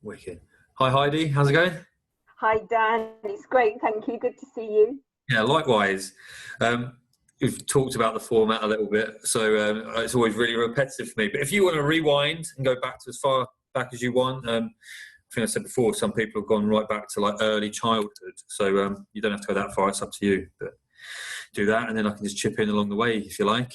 Wicked. Hi Heidi, how's it going? Hi Dan, it's great, thank you. Good to see you. Yeah, likewise. Um, we've talked about the format a little bit, so it's always really repetitive for me. But if you want to rewind and go back to as far back as you want, I think I said before, some people have gone right back to like early childhood, so you don't have to go that far. It's up to you. But do that, and then I can just chip in along the way if you like.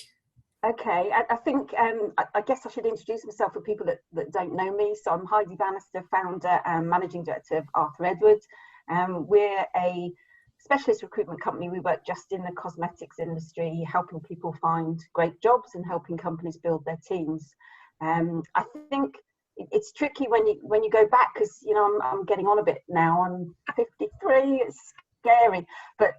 Okay, I think I guess I should introduce myself for people that don't know me. So I'm Heidi Bannister, founder and managing director of Arthur Edwards. We're a specialist recruitment company. We work just in the cosmetics industry, helping people find great jobs and helping companies build their teams. I think it's tricky when you go back because I'm getting on a bit now. I'm 53. It's scary, but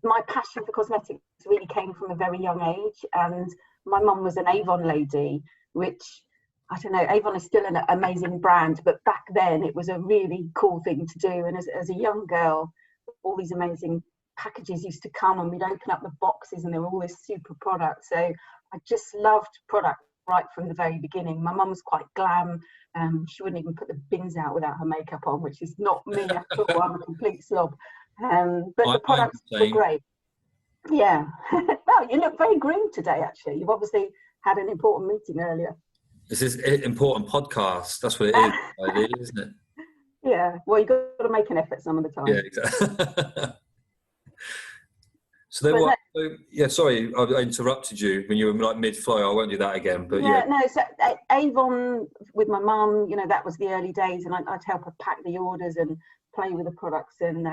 my passion for cosmetics really came from a very young age, and my mum was an Avon lady, which I don't know, Avon is still an amazing brand, but back then it was a really cool thing to do. And as a young girl, all these amazing packages used to come and we'd open up the boxes and there were all this super product. So I just loved product right from the very beginning. My mum was quite glam. She wouldn't even put the bins out without her makeup on, which is not me at all. I'm a complete slob. But the products were great. Yeah. Well, you look very green today, actually. You've obviously had an important meeting earlier. This is an important podcast. That's what it is, Heidi, isn't it? Yeah. Well, you've got to make an effort some of the time. Yeah, exactly. Sorry, I interrupted you when you were like mid-flow. I won't do that again. But so Avon with my mum, that was the early days, and I'd help her pack the orders and play with the products, and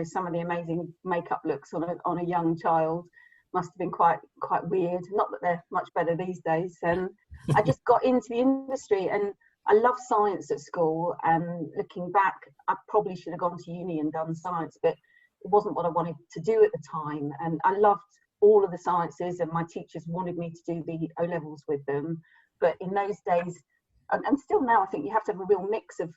some of the amazing makeup looks on a young child must have been quite weird. Not that they're much better these days. And I just got into the industry, and I love science at school. And looking back, I probably should have gone to uni and done science, but it wasn't what I wanted to do at the time. And I loved all of the sciences, and my teachers wanted me to do the O-levels with them. But in those days, and still now, I think you have to have a real mix of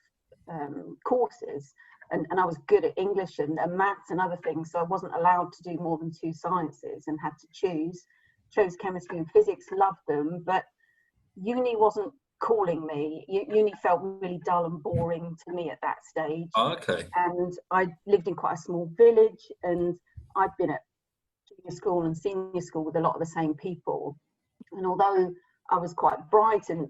courses. And I was good at English and maths and other things, so I wasn't allowed to do more than 2 sciences and had to choose. Chose chemistry and physics, loved them, but uni wasn't calling me. Uni felt really dull and boring to me at that stage. Oh, okay. And I lived in quite a small village, and I'd been at junior school and senior school with a lot of the same people. And although I was quite bright and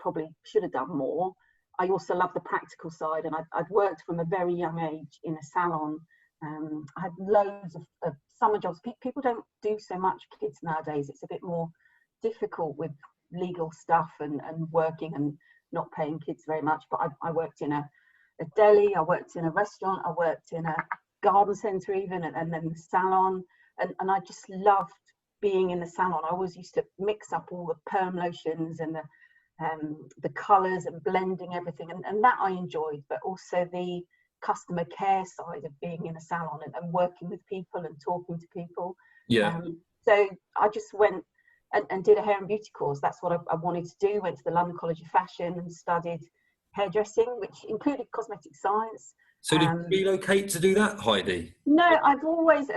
probably should have done more, I also love the practical side, and I'd worked from a very young age in a salon. I had loads of summer jobs. People don't do so much kids nowadays. It's a bit more difficult with legal stuff and working and not paying kids very much. But I worked in a deli, I worked in a restaurant, I worked in a garden centre even, and then the salon. And I just loved being in the salon. I always used to mix up all the perm lotions and the colours and blending everything, and that I enjoyed, but also the customer care side of being in a salon and working with people and talking to people. Yeah. So I just went and did a hair and beauty course. That's what I wanted to do. Went to the London College of Fashion and studied hairdressing, which included cosmetic science. So did you relocate to do that, Heidi? No, I've always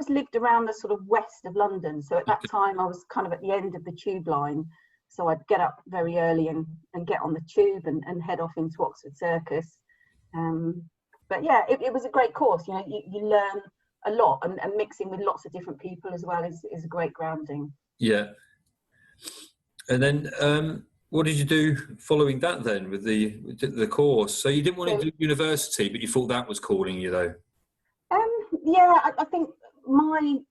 lived around the sort of west of London. So at that time I was kind of at the end of the tube line. So I'd get up very early and get on the tube and head off into Oxford Circus. But yeah, it was a great course. You learn a lot, and mixing with lots of different people as well is a great grounding. Yeah. And then what did you do following that then with the course? So you didn't want to do university, but you thought that was calling you though? I think my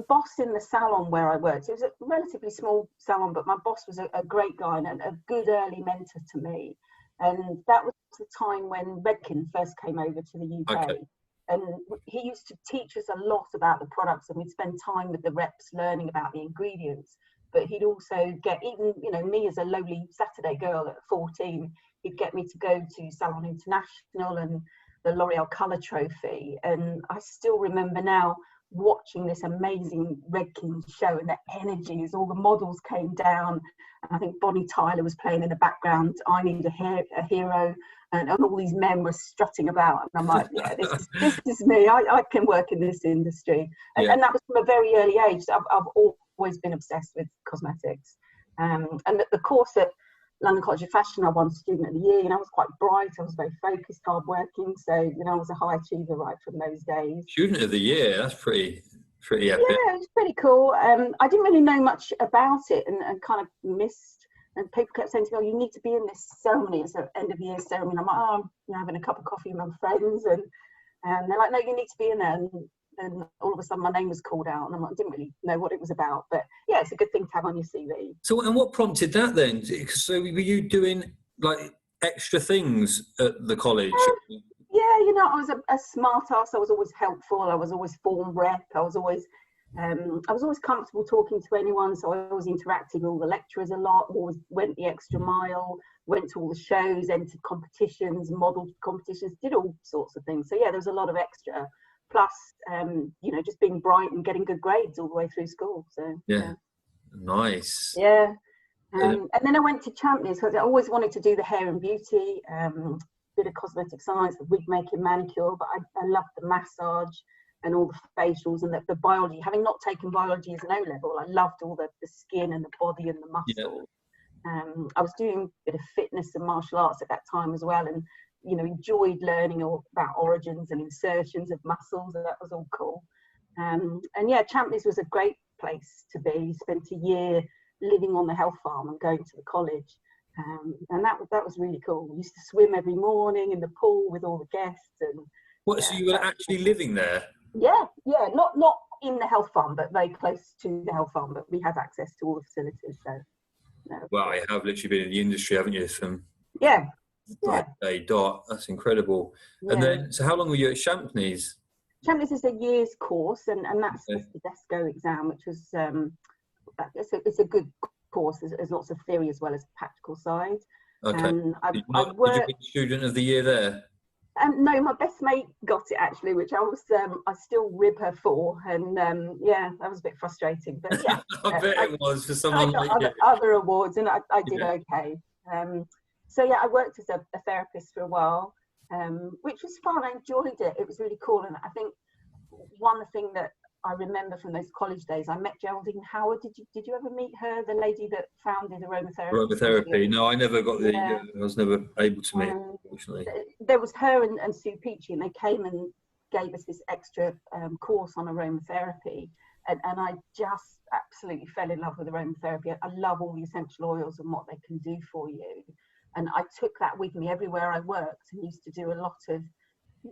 boss in the salon where I worked, it was a relatively small salon, but my boss was a great guy and a good early mentor to me. And that was the time when Redken first came over to the UK. Okay. And he used to teach us a lot about the products, and we'd spend time with the reps learning about the ingredients. But he'd also get, even, me as a lowly Saturday girl at 14, he'd get me to go to Salon International and the L'Oreal Colour Trophy. And I still remember now watching this amazing Redken show, and the energy as all the models came down. And I think Bonnie Tyler was playing in the background, I Need a Hero, and all these men were strutting about. And I'm like, yeah, this is me. I can work in this industry. And that was from a very early age. I've always been obsessed with cosmetics. And the course at London College of Fashion, I won Student of the Year. I was quite bright. I was very focused, hardworking. So, I was a high achiever right from those days. Student of the Year, that's pretty epic. Yeah, it was pretty cool. I didn't really know much about it and kind of missed. And people kept saying to me, "Oh, you need to be in this ceremony. It's an end of year ceremony." I'm like, "Oh, I'm having a cup of coffee with my friends," and they're like, "No, you need to be in there." And all of a sudden, my name was called out, and I didn't really know what it was about. But yeah, it's a good thing to have on your CV. So, and what prompted that then? So, were you doing like extra things at the college? Yeah, I was a smart ass. I was always helpful. I was always form rep. I was always comfortable talking to anyone. So I always interacted with all the lecturers a lot. Always went the extra mile. Went to all the shows, entered competitions, modelled competitions, did all sorts of things. So yeah, there was a lot of extra. Plus, just being bright and getting good grades all the way through school. So yeah. Nice. Yeah. And then I went to Champneys because I always wanted to do the hair and beauty, bit of cosmetic science, the wig making, manicure, but I loved the massage and all the facials and the biology. Having not taken biology as an O-level, I loved all the skin and the body and the muscle. Yeah. I was doing a bit of fitness and martial arts at that time as well, and enjoyed learning all about origins and insertions of muscles, and that was all cool. And yeah, Champneys was a great place to be. Spent a year living on the health farm and going to the college, and that was really cool. We used to swim every morning in the pool with all the guests. And what? So you were actually living there? Yeah, not in the health farm, but very close to the health farm. But we had access to all the facilities. So, well, you have literally been in the industry, haven't you? From day dot. That's incredible. Yeah. And then, so how long were you at Champneys? Champneys is a year's course, and that's the DESCO exam, which was it's a good course. There's lots of theory as well as practical side. Okay. Did you win Student of the Year there? No, my best mate got it actually, which I still rib her for, and that was a bit frustrating. But yeah, I bet it was for someone like you. Other awards, and I did okay. So yeah, I worked as a therapist for a while, which was fun. I enjoyed it. It was really cool, and I think one thing that I remember from those college days, I met Geraldine Howard. Did you ever meet her? The lady that founded aromatherapy. Aromatherapy. No, I never got the. I was never able to meet, unfortunately. There was her and Sue Peachy, and they came and gave us this extra course on aromatherapy, and I just absolutely fell in love with aromatherapy. I love all the essential oils and what they can do for you. And I took that with me everywhere I worked and used to do a lot of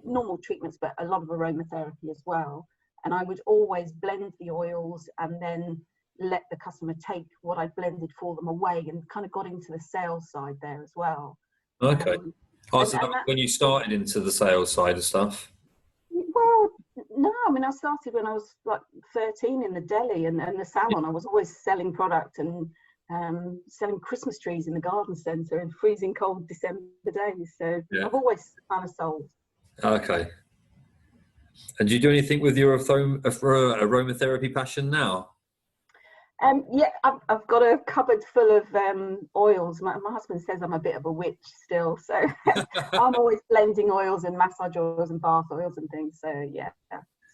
normal treatments, but a lot of aromatherapy as well. And I would always blend the oils and then let the customer take what I blended for them away, and kind of got into the sales side there as well. Okay. So that was when you started into the sales side of stuff? Well, no, I mean, I started when I was like 13 in the deli and the salon. I was always selling product and selling Christmas trees in the garden centre in freezing cold December days. So I've always kind of sold. Okay. And do you do anything with your aromatherapy passion now? Yeah, I've got a cupboard full of oils. My husband says I'm a bit of a witch still, so I'm always blending oils and massage oils and bath oils and things. So yeah,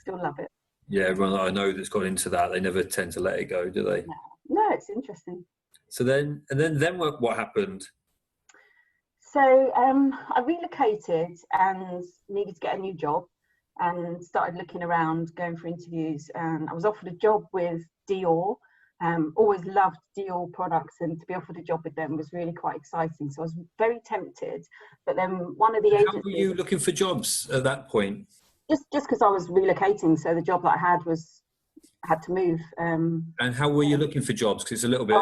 still love it. Yeah, everyone that I know that's got into that, they never tend to let it go, do they? No, it's interesting. So then what happened? So I relocated and needed to get a new job, and started looking around, going for interviews, and I was offered a job with Dior. Always loved Dior products, and to be offered a job with them was really quite exciting. So I was very tempted, but then one of the agencies... How were you looking for jobs at that point? Just because I was relocating, so the job that I had to move. And how were you looking for jobs? Because it's a little bit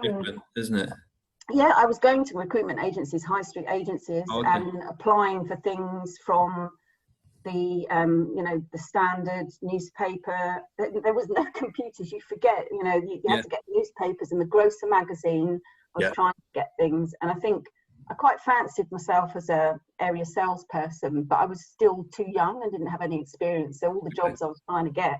different, isn't it? Yeah, I was going to recruitment agencies, high street agencies, and applying for things from the the standard newspaper. There was no computers. You forget, you had to get newspapers and the Grocer magazine. I was trying to get things, and I think I quite fancied myself as a area salesperson, but I was still too young and didn't have any experience. So all the jobs I was trying to get,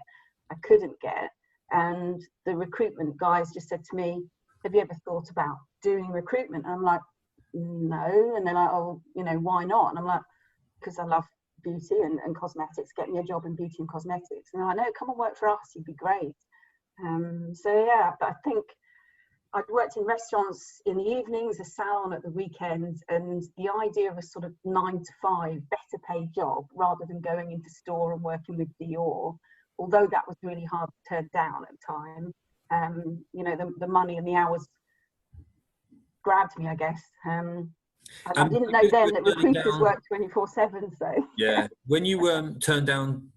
I couldn't get. And the recruitment guys just said to me, "Have you ever thought about doing recruitment?" And I'm like, "No." And they're like, "Oh, why not?" And I'm like, "Because I love beauty and cosmetics. Get me a job in beauty and cosmetics." And I know, come and work for us, you'd be great. So yeah, but I think I'd worked in restaurants in the evenings, a salon at the weekends, and the idea of a sort of 9 to 5 better paid job rather than going into store and working with Dior, although that was really hard to turn down at the time. You know, the money and the hours grabbed me, I guess. I didn't know then that recruiters work 24/7. So yeah, when you turned down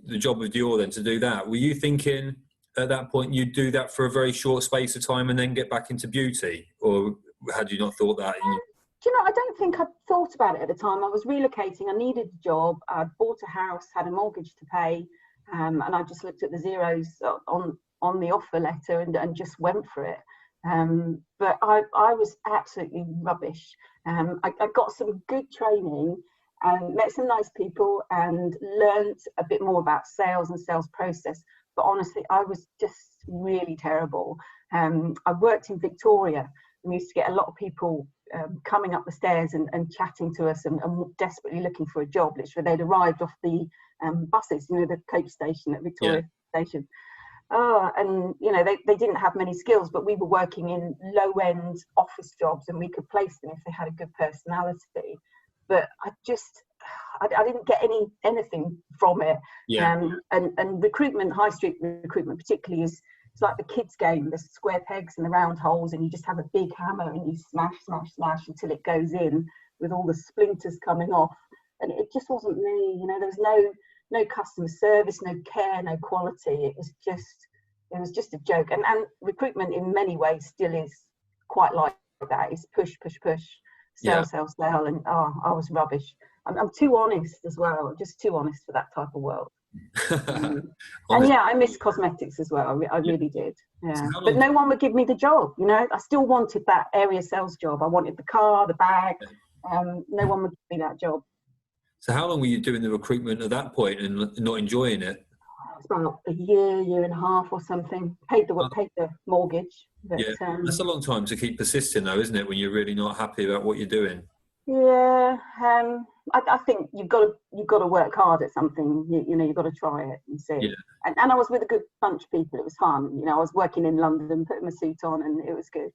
the job with Dior then to do that, were you thinking at that point you'd do that for a very short space of time and then get back into beauty, or had you not thought that? Do you know, I don't think I thought about it at the time. I was relocating, I needed a job, I'd bought a house, had a mortgage to pay, and I just looked at the zeros on the offer letter and just went for it. But I was absolutely rubbish. I got some good training and met some nice people and learned a bit more about sales and sales process. But honestly, I was just really terrible. I worked in Victoria and we used to get a lot of people coming up the stairs and chatting to us and desperately looking for a job. Literally, they'd arrived off the buses, you know, the coach station at Victoria Station. Oh, and you know, they didn't have many skills, but we were working in low-end office jobs and we could place them if they had a good personality. But I didn't get anything from it. And recruitment, high street recruitment particularly, it's like the kids' game. There's square pegs and the round holes, and you just have a big hammer and you smash, smash, smash until it goes in with all the splinters coming off. And it just wasn't me. You know, there was no customer service, no care, no quality. It was just a joke. And recruitment in many ways still is quite like that. It's push, push, push, sell, sell, sell. And I was rubbish. I'm too honest as well. Just too honest for that type of world. And yeah, I miss cosmetics as well. I really did. Yeah, but no one would give me the job. You know, I still wanted that area sales job. I wanted the car, the bag. No one would give me that job. So how long were you doing the recruitment at that point and not enjoying it? It's about a year and a half or something. Paid the mortgage. But, that's a long time to keep persisting though, isn't it, when you're really not happy about what you're doing? Yeah, I think you've got to work hard at something. You know, you've got to try it and see. Yeah. And I was with a good bunch of people. It was fun. You know, I was working in London, putting my suit on, and it was good.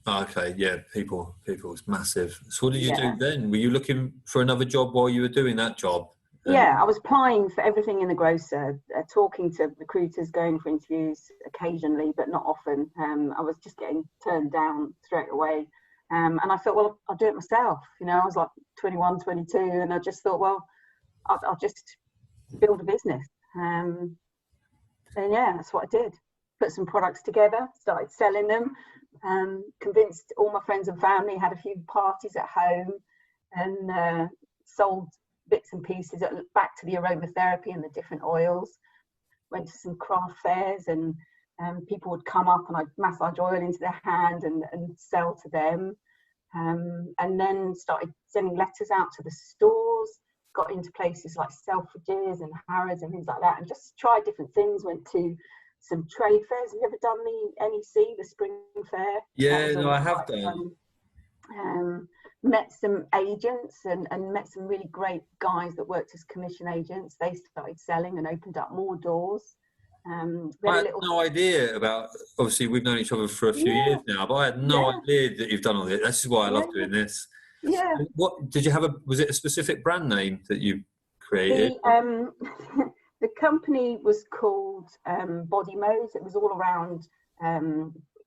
Okay, yeah, people is massive. So what did you do then? Were you looking for another job while you were doing that job? Yeah, I was applying for everything in the grocer, talking to recruiters, going for interviews occasionally, but not often. I was just getting turned down straight away. And I thought, well, I'll do it myself. You know, I was like 21, 22, and I just thought, well, I'll just build a business. And yeah, that's what I did. Put some products together, started selling them, convinced all my friends and family, had a few parties at home, and sold bits and pieces back to the aromatherapy and the different oils. Went to some craft fairs and people would come up and I'd massage oil into their hand and sell to them. And then started sending letters out to the stores, got into places like Selfridges and Harrods and things like that, and just tried different things. Went to some trade fairs. Have you ever done the NEC, the Spring Fair? Yeah, no, I have done. Met some agents and met some really great guys that worked as commission agents. They started selling and opened up more doors. I had no idea about, obviously we've known each other for a few years now, but I had no idea that you've done all this. This is why I love doing this. Yeah. What did you have? Was it a specific brand name that you created? The company was called Body Mode. It was all around,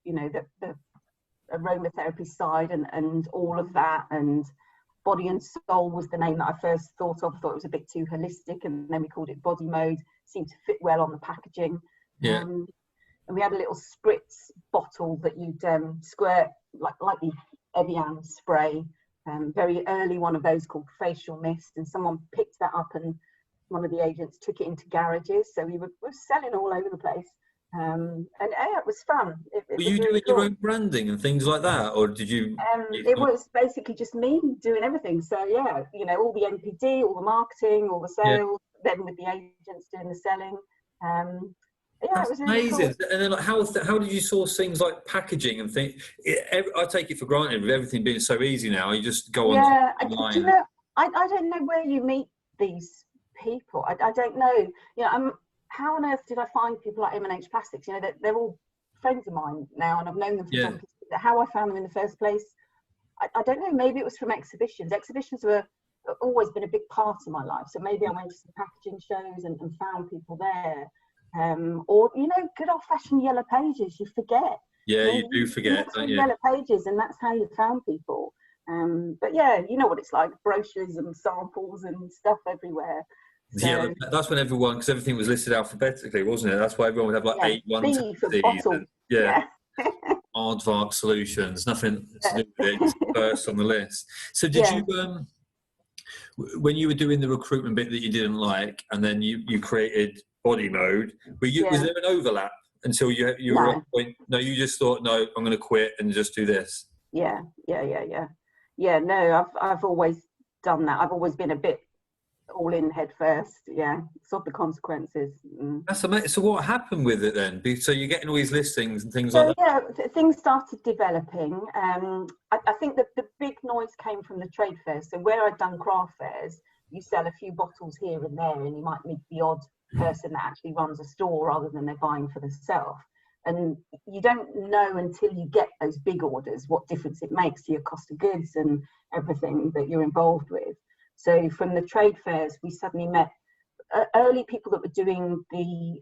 you know, the aromatherapy side and all of that. And Body and Soul was the name that I first thought of. I thought it was a bit too holistic, and then we called it Body Mode. Seemed to fit well on the packaging. Yeah. And we had a little spritz bottle that you'd squirt like the Evian spray. Very early one of those called Facial Mist, and someone picked that up and one of the agents took it into garages. So we were selling all over the place. And it was fun. Were you doing your own branding and things like that, or did you? It was basically just me doing everything. So yeah, you know, all the NPD, all the marketing, all the sales. Then with the agents doing the selling. That's it was really amazing. cool. And then how did you source things like packaging and things? I take it for granted with everything being so easy now. You just go online. Do you know, I don't know where you meet these people. I don't know. You know, how on earth did I find people like M&H Plastics? You know, they're all friends of mine now, and I've known them for 10, how I found them in the first place, I don't know, maybe it was from exhibitions. Exhibitions were always been a big part of my life. So maybe I went to some packaging shows and found people there. Or, you know, good old fashioned yellow pages, you forget. Yeah, you know, you do forget, don't you? Yellow pages, and that's how you found people. But yeah, you know what it's like, brochures and samples and stuff everywhere. So, Yeah, that's when everyone, because everything was listed alphabetically, wasn't it? That's why everyone would have like yeah, A, 1, 2, B for 3, bottle. yeah. Yeah. Aardvark Solutions, nothing to do with it, just first on the list. So did Yeah. you, when you were doing the recruitment bit that you didn't like, and then you created body mode, was there an overlap until you were at No. a point? No, you just thought, no, I'm going to quit and just do this. Yeah. No, I've always done that. I've always been a bit all in head first. Yeah, sort the consequences. That's amazing. So what happened with it then? So you're getting all these listings and things So like that. yeah, things started developing. I think that the big noise came from the trade fairs. So where I'd done craft fairs, you sell a few bottles here and there, and you might meet the odd person that actually runs a store rather than they're buying for themselves. And you don't know until you get those big orders what difference it makes to your cost of goods and everything that you're involved with. So from the trade fairs, we suddenly met early people that were doing the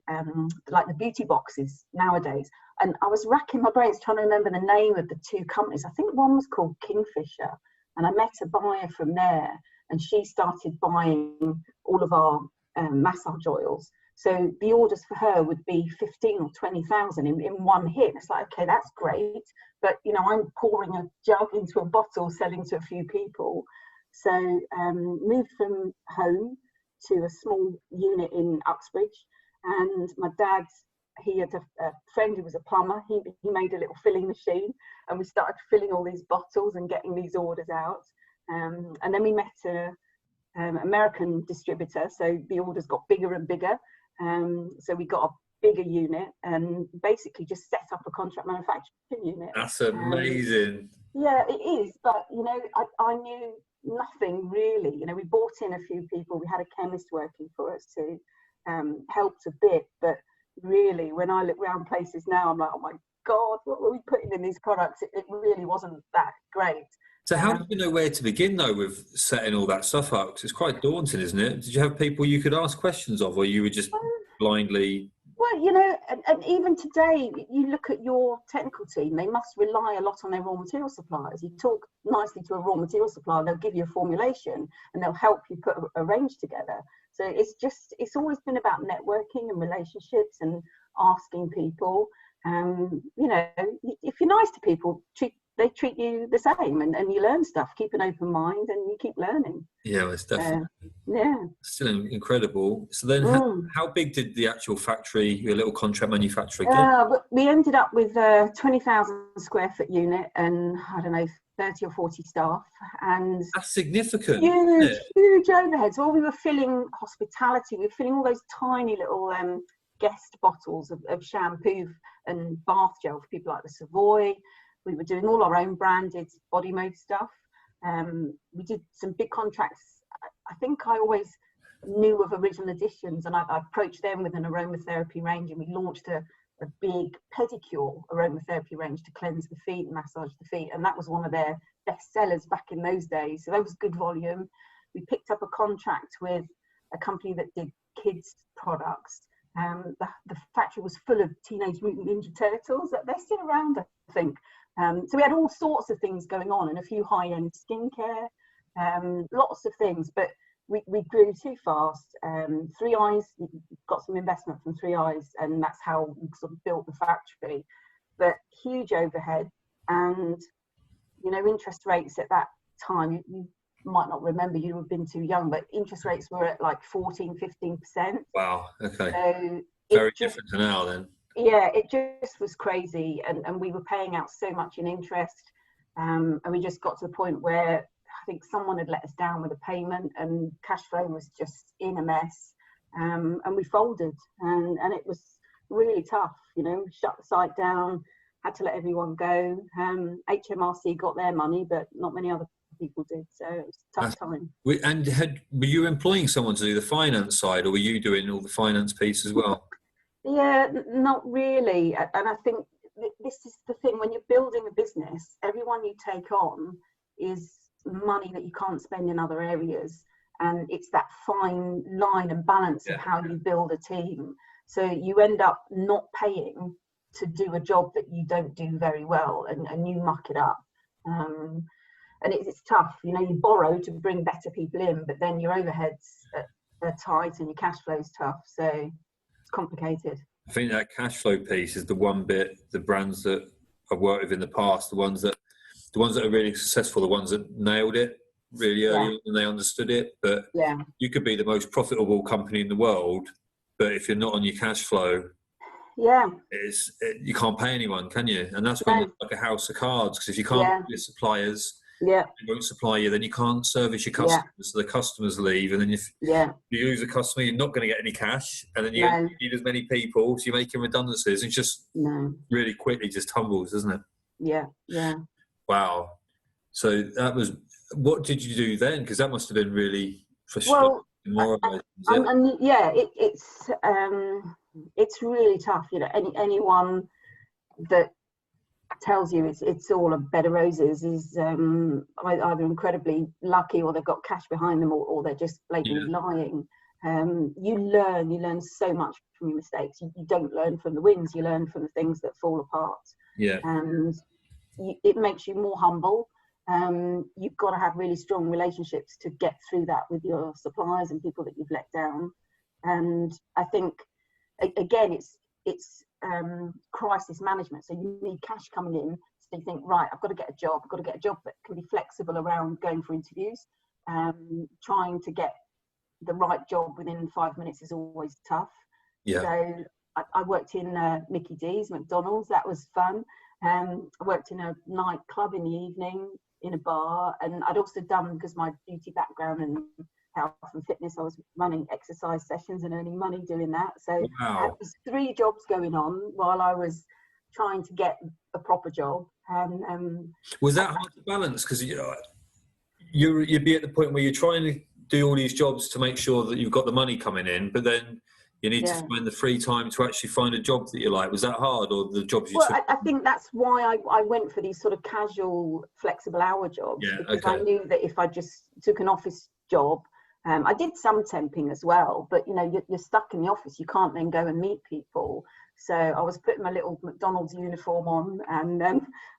like the beauty boxes nowadays. And I was racking my brains trying to remember the name of the two companies. I think one was called Kingfisher, and I met a buyer from there, and she started buying all of our massage oils. So the orders for her would be 15 or 20,000 in one hit. It's like, okay, that's great, but you know, I'm pouring a jug into a bottle, selling to a few people. So moved from home to a small unit in Uxbridge, and my dad, he had a friend who was a plumber. He made a little filling machine, and we started filling all these bottles and getting these orders out. And then we met an American distributor, so the orders got bigger and bigger. So we got a bigger unit and basically just set up a contract manufacturing unit. That's amazing. Yeah, it is. But, you know, I knew nothing really. You know, we brought in a few people. We had a chemist working for us who helped a bit. But really, when I look around places now, I'm like, oh my God, what were we putting in these products? It really wasn't that great. So how did you know where to begin, though, with setting all that stuff up? 'Cause it's quite daunting, isn't it? Did you have people you could ask questions of, or you were just blindly... Well, you know, and even today, you look at your technical team, they must rely a lot on their raw material suppliers. You talk nicely to a raw material supplier, they'll give you a formulation and they'll help you put a range together. So it's always been about networking and relationships and asking people. You know, if you're nice to people, they treat you the same, and you learn stuff. Keep an open mind and you keep learning. Yeah, well, it's definitely still incredible. So then how big did the actual factory, your little contract manufacturer get? We ended up with a 20,000 square foot unit and I don't know, 30 or 40 staff, and that's significant. Huge overheads. Well, we were filling hospitality, we were filling all those tiny little guest bottles of shampoo and bath gel for people like the Savoy. We were doing all our own branded body mode stuff. We did some big contracts. I think I always knew of Original Editions, and I approached them with an aromatherapy range, and we launched a big pedicure aromatherapy range to cleanse the feet and massage the feet, and that was one of their best sellers back in those days. So that was good volume. We picked up a contract with a company that did kids products. The factory was full of Teenage Mutant Ninja Turtles. They're still around, I think. So we had all sorts of things going on, and a few high-end skincare, lots of things, but we grew too fast. 3 Eyes, we got some investment from 3 Eyes, and that's how we sort of built the factory. But huge overhead, and you know, interest rates at that time, you might not remember, you have been too young, but interest rates were at like 14-15%. Wow, okay. So very different to now then. Yeah, it just was crazy, and we were paying out so much in interest, and we just got to the point where I think someone had let us down with a payment, and cash flow was just in a mess, and we folded, and it was really tough, you know. Shut the site down, had to let everyone go. HMRC got their money, but not many other people did, so it was a tough time. And were you employing someone to do the finance side, or were you doing all the finance piece as well? Yeah, not really. And I think this is the thing, when you're building a business, everyone you take on is money that you can't spend in other areas. And it's that fine line and balance of how you build a team. So you end up not paying to do a job that you don't do very well, and you muck it up. And it's tough, you know, you borrow to bring better people in, but then your overheads are tight and your cash flow is tough. So it's complicated. I think that cash flow piece is the one bit, the brands that I've worked with in the past, the ones that are really successful, the ones that nailed it really early on and they understood it. But you could be the most profitable company in the world, but if you're not on your cash flow, you can't pay anyone, can you? And that's when it's like a house of cards, because if you can't pay your suppliers, they won't supply you, then you can't service your customers, so the customers leave, and then if you lose a customer, you're not going to get any cash, and then you need as many people, so you're making redundancies, and it just really quickly just tumbles, doesn't it? Wow. So that was, what did you do then? Because that must have been really frustrating. It's really tough. You know, anyone that tells you it's all a bed of roses is either incredibly lucky, or they've got cash behind them, or they're just blatantly lying. You learn so much from your mistakes. You don't learn from the wins, you learn from the things that fall apart. And it makes you more humble. You've got to have really strong relationships to get through that with your suppliers and people that you've let down. And I think, again, it's crisis management. So you need cash coming in. So you think, right, I've got to get a job that can be flexible around going for interviews. Trying to get the right job within 5 minutes is always tough. So I worked in Mickey D's, McDonald's. That was fun. I worked in a nightclub in the evening, in a bar, and I'd also done, because my beauty background and health and fitness, I was running exercise sessions and earning money doing that. So I had these 3 jobs going on while I was trying to get a proper job. Was that hard to balance? Because you'd be at the point where you're trying to do all these jobs to make sure that you've got the money coming in, but then you need to find the free time to actually find a job that you like. Was that hard, or the jobs you took? I think that's why I went for these sort of casual, flexible hour jobs, because I knew that if I just took an office job, I did some temping as well, but you know, you're stuck in the office. You can't then go and meet people. So I was putting my little McDonald's uniform on and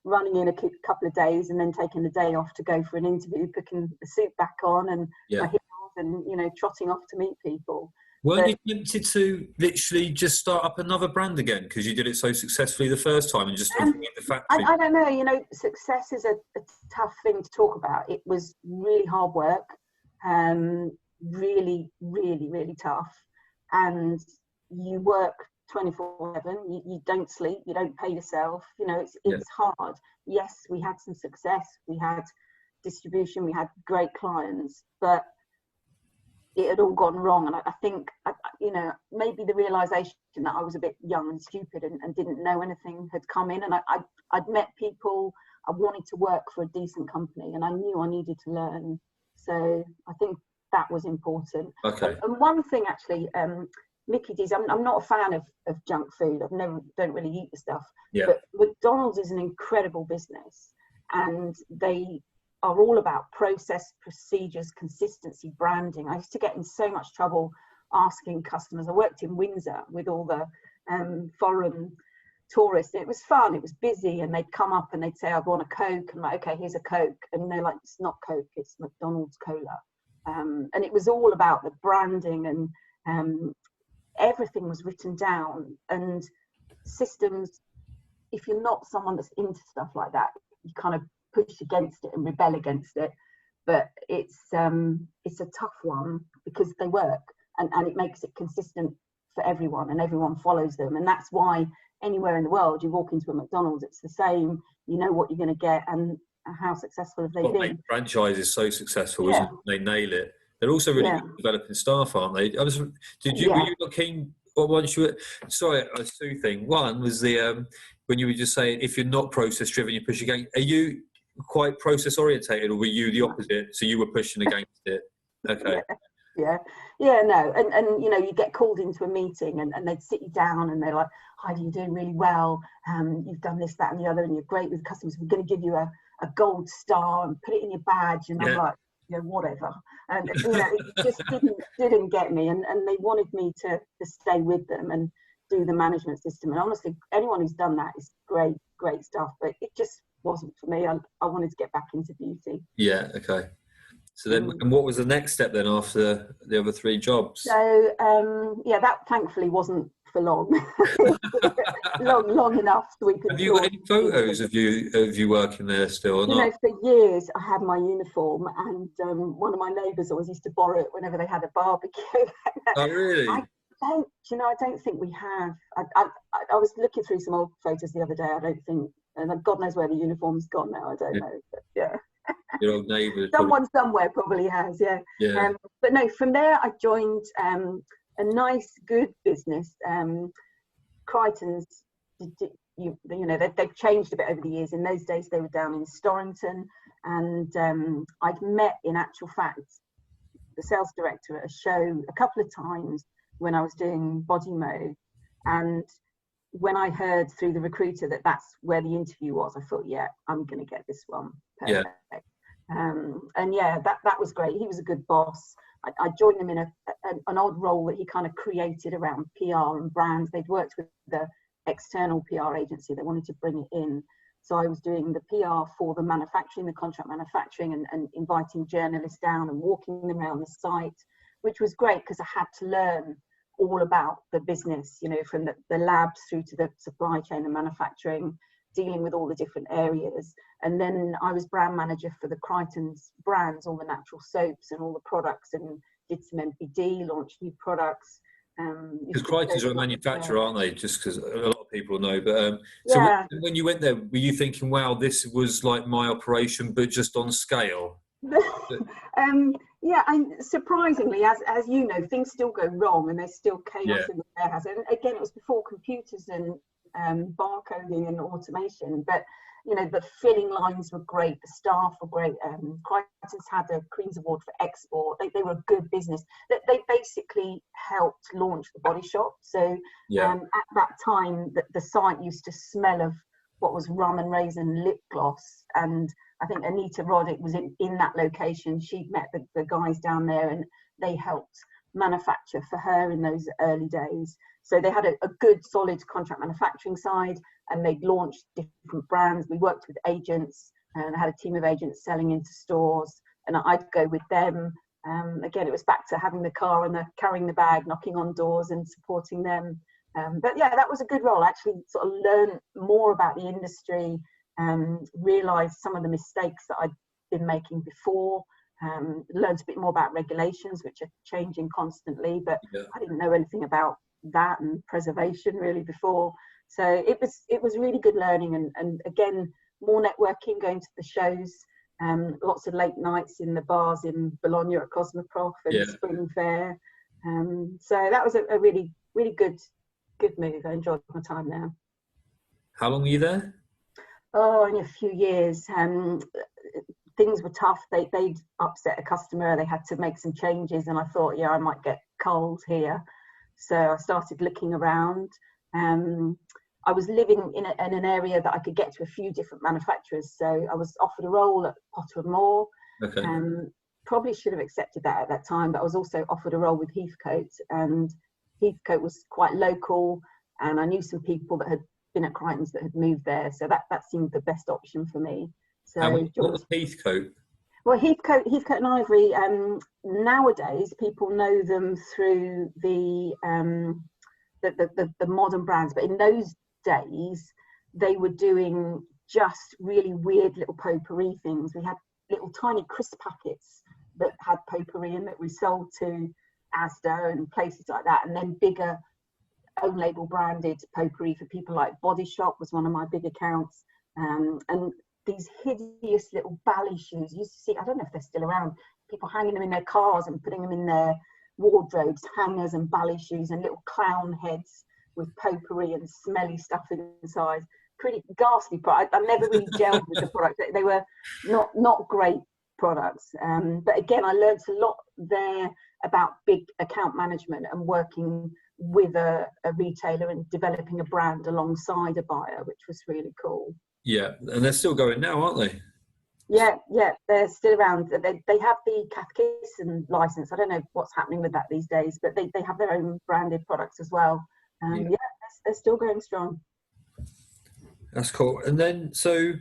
running in a couple of days, and then taking the day off to go for an interview, putting the suit back on and my heels, and you know, trotting off to meet people. Weren't you tempted to literally just start up another brand again because you did it so successfly the first time and just opening the factory? I don't know. You know, success is a tough thing to talk about. It was really hard work, really, really, really tough. And you work 24/7. You don't sleep. You don't pay yourself. You know, it's hard. Yes, we had some success. We had distribution. We had great clients, but it had all gone wrong. And I think, you know, maybe the realization that I was a bit young and stupid and didn't know anything had come in. And I'd met people. I wanted to work for a decent company, and I knew I needed to learn. So I think that was important. Okay. And one thing, actually, Mickey D's, I'm not a fan of junk food. Don't really eat the stuff. But McDonald's is an incredible business, and they are all about process, procedures, consistency, branding. I used to get in so much trouble asking customers. I worked in Windsor with all the foreign tourists. It was fun, it was busy, and they'd come up and they'd say, I want a Coke. I'm like, okay, here's a Coke. And they're like, it's not Coke, it's McDonald's Cola. And it was all about the branding, and everything was written down. And systems, if you're not someone that's into stuff like that, you kind of push against it and rebel against it. But it's a tough one, because they work, and it makes it consistent for everyone, and everyone follows them. And that's why anywhere in the world you walk into a McDonald's, it's the same. You know what you're going to get, and how successful have they been. Franchise is so successful, isn't it? They nail it. They're also really good at developing staff, aren't they? Were you looking, or once you were, sorry, two things. One was the when you were just saying, if you're not process driven, you push against. Are you quite process orientated, or were you the opposite? So you were pushing against it. Okay. No, and you know, you get called into a meeting, and they'd sit you down, and they're like, Heidi, you're doing really well. You've done this, that, and the other, and you're great with customers. We're going to give you a gold star and put it in your badge. And I'm like, whatever. And it just didn't get me. And they wanted me to stay with them and do the management system. And honestly, anyone who's done that is great stuff. But it just wasn't for me. I wanted to get back into beauty. Yeah. Okay. So then, and what was the next step then after the other 3 jobs? So that thankfully wasn't for long. long enough so we could. Have you got any photos of you working there still or not? For years I had my uniform, and one of my neighbours always used to borrow it whenever they had a barbecue. Oh really? I don't think we have. I was looking through some old photos the other day. I don't think, and God knows where the uniform's gone now. I don't know. But yeah. Your old neighbour. Someone somewhere probably has, yeah. But no, from there I joined a nice, good business. Crichton's, they've changed a bit over the years. In those days, they were down in Storrington, and I'd met, in actual fact, the sales director at a show a couple of times when I was doing body mode. And when I heard through the recruiter that that's where the interview was, I thought, yeah, I'm going to get this one. Perfect. Yeah. And yeah, that was great. He was a good boss. I joined him in an odd role that he kind of created around PR and brands. They'd worked with the external PR agency. They wanted to bring it in. So I was doing the PR for the manufacturing, the contract manufacturing, and inviting journalists down and walking them around the site, which was great because I had to learn all about the business, from the labs through to the supply chain and manufacturing, dealing with all the different areas. And then I was brand manager for the Crichton's brands, all the natural soaps and all the products, and did some MPD, launched new products. Because Crichton's are a manufacturer, aren't they? Just because a lot of people know. But yeah. So when you went there, were you thinking, wow, this was like my operation, but just on scale? Yeah, and surprisingly, as you know, things still go wrong and there's still chaos in the warehouse. And again, it was before computers and barcoding and automation, but the filling lines were great, the staff were great. Crichton's had a Queen's Award for export. They were a good business. They basically helped launch the Body Shop. So at that time, the site used to smell of what was rum and raisin lip gloss, and I think Anita Roddick was in that location. She'd met the guys down there, and they helped manufacture for her in those early days. So they had a good, solid contract manufacturing side, and they'd launched different brands. We worked with agents, and I had a team of agents selling into stores, and I'd go with them. Again, it was back to having the car and carrying the bag, knocking on doors and supporting them. But yeah, that was a good role. Actually, sort of learn more about the industry, realised some of the mistakes that I'd been making before, learned a bit more about regulations, which are changing constantly, but I didn't know anything about that and preservation really before. So it was really good learning, and again, more networking, going to the shows, lots of late nights in the bars in Bologna at Cosmoprof and Spring Fair. So that was a really, really good move. I enjoyed my time there. How long were you there? Oh, only a few years. Things were tough. They'd upset a customer. They had to make some changes, and I thought, I might get cold here. So I started looking around. I was living in an area that I could get to a few different manufacturers. So I was offered a role at Potter & Moore. Okay. Probably should have accepted that at that time, but I was also offered a role with Heathcote, and Heathcote was quite local, and I knew some people that had been at Crichton's that had moved there, so that seemed the best option for me. So what was Heathcote? Well, Heathcote and Ivory, nowadays people know them through the modern brands, but in those days they were doing just really weird little potpourri things. We had little tiny crisp packets that had potpourri in that we sold to Asda and places like that, and then bigger own label branded potpourri for people like Body Shop was one of my big accounts, and these hideous little ballet shoes. You used to see, I don't know if they're still around, people hanging them in their cars and putting them in their wardrobes, hangers and ballet shoes, and little clown heads with potpourri and smelly stuff inside. Pretty ghastly product. I never really gelled with the product. They were not great products. But again, I learned a lot there about big account management and working with a retailer and developing a brand alongside a buyer, which was really cool. Yeah, and they're still going now, aren't they? Yeah, they're still around. They have the Catholic license. I don't know what's happening with that these days, but they have their own branded products as well. Yeah, they're still going strong. That's cool. And then, so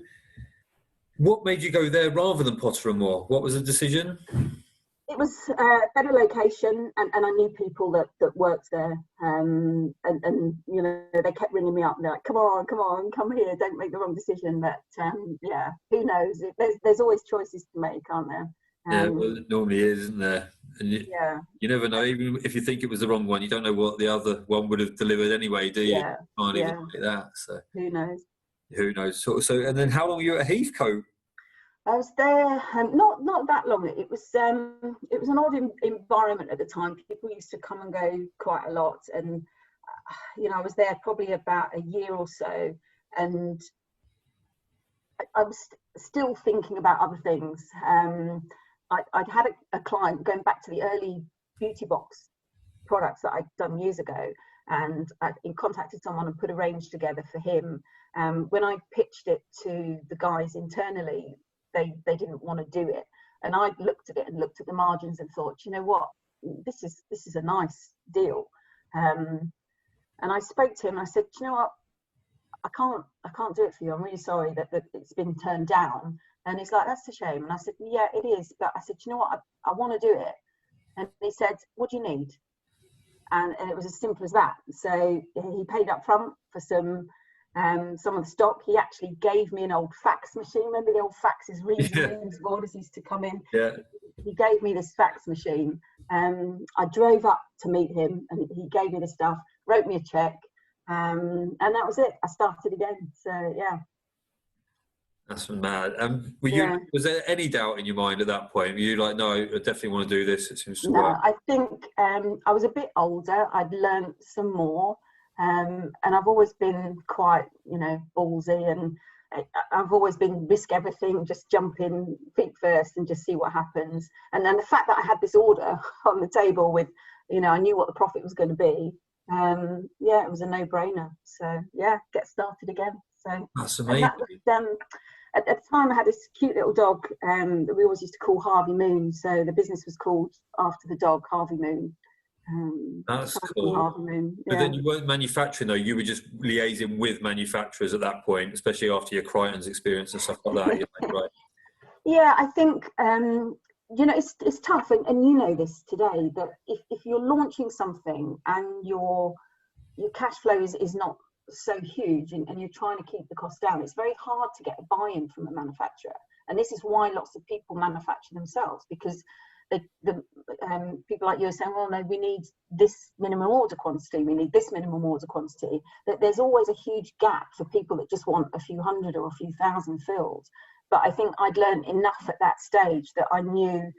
what made you go there rather than Potter and Moore? What was the decision? It was a better location, and I knew people that worked there, and you know, they kept ringing me up and they're like, come on, come here, don't make the wrong decision. But yeah, who knows? There's always choices to make, aren't there? Yeah, well, it normally is, isn't there? And you never know. Even if you think it was the wrong one, you don't know what the other one would have delivered anyway, do you? Yeah, You can't even like that. So who knows? Who knows? So, and then how long were you at Heathcote? I was there not that long. It was an odd environment at the time. People used to come and go quite a lot, and you know, I was there probably about a year or so, and I was still thinking about other things. I'd had a client going back to the early beauty box products that I'd done years ago, and I contacted someone and put a range together for him. When I pitched it to the guys internally, they didn't want to do it, and I looked at it and looked at the margins and thought, you know what, this is a nice deal. And I spoke to him and I said, you know what, I can't do it for you. I'm really sorry that it's been turned down. And he's like, that's a shame. And I said, yeah, it is. But I said, you know what, I want to do it. And he said, what do you need? And it was as simple as that. So he paid up front for some of the stock. He actually gave me an old fax machine. Remember the old faxes, reams of orders used to come in? Yeah. He gave me this fax machine. I drove up to meet him and he gave me the stuff, wrote me a check, and that was it. I started again. So, yeah. That's mad. Was there any doubt in your mind at that point? Were you like, no, I definitely want to do this? It seems to work. I think I was a bit older. I'd learned some more. And I've always been quite, you know, ballsy, and I've always been risk everything, just jump in feet first and just see what happens. And then the fact that I had this order on the table with, you know, I knew what the profit was going to be. It was a no-brainer. So yeah, get started again. So that's amazing. That was, at the time I had this cute little dog that we always used to call Harvey Moon. So the business was called after the dog, Harvey Moon. That's cool. But then you weren't manufacturing though, you were just liaising with manufacturers at that point, especially after your Crichton's experience and stuff like that. Right? Yeah, I think you know, it's tough, and you know this today, that if you're launching something and your cash flow is not so huge, and you're trying to keep the cost down, it's very hard to get a buy-in from a manufacturer. And this is why lots of people manufacture themselves, because the people like you are saying, well, no, we need this minimum order quantity, we need this minimum order quantity. That there's always a huge gap for people that just want a few hundred or a few thousand filled. But I think I'd learned enough at that stage that I knew,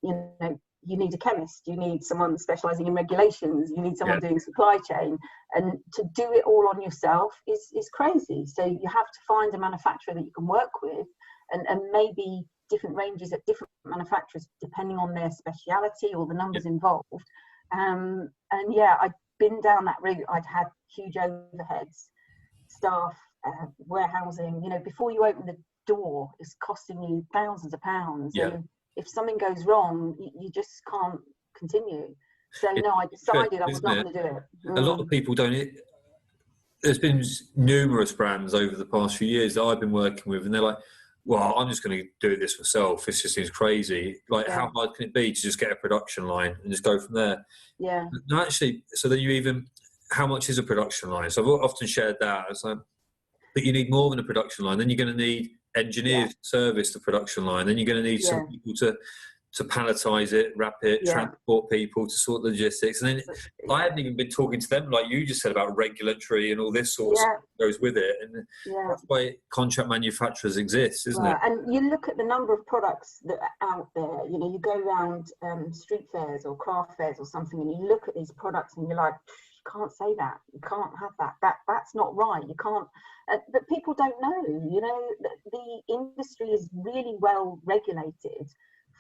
you know, you need a chemist, you need someone specialising in regulations, you need someone doing supply chain, and to do it all on yourself is crazy. So you have to find a manufacturer that you can work with, and maybe different ranges at different manufacturers depending on their speciality or the numbers involved. And yeah, I'd been down that route. I'd had huge overheads, staff, warehousing. You know, before you open the door, it's costing you thousands of pounds. And if something goes wrong, you just can't continue. So no, I decided I was not going to do it. A lot of people don't. There's been numerous brands over the past few years that I've been working with, and they're like, well, I'm just going to do this myself. It just seems crazy. Like, how hard can it be to just get a production line and just go from there? Yeah. No, actually, so then you even, how much is a production line? So I've often shared that. It's like, but you need more than a production line. Then you're going to need engineers to service the production line. Then you're going to need some people to palletise it, wrap it, transport people, to sort logistics. And then I hadn't even been talking to them, like you just said, about regulatory and all this sort of stuff that goes with it. And that's why contract manufacturers exist, isn't it? And you look at the number of products that are out there, you know, you go around street fairs or craft fairs or something, and you look at these products and you're like, you can't say that, you can't have that's not right, you can't. But people don't know, you know, the industry is really well regulated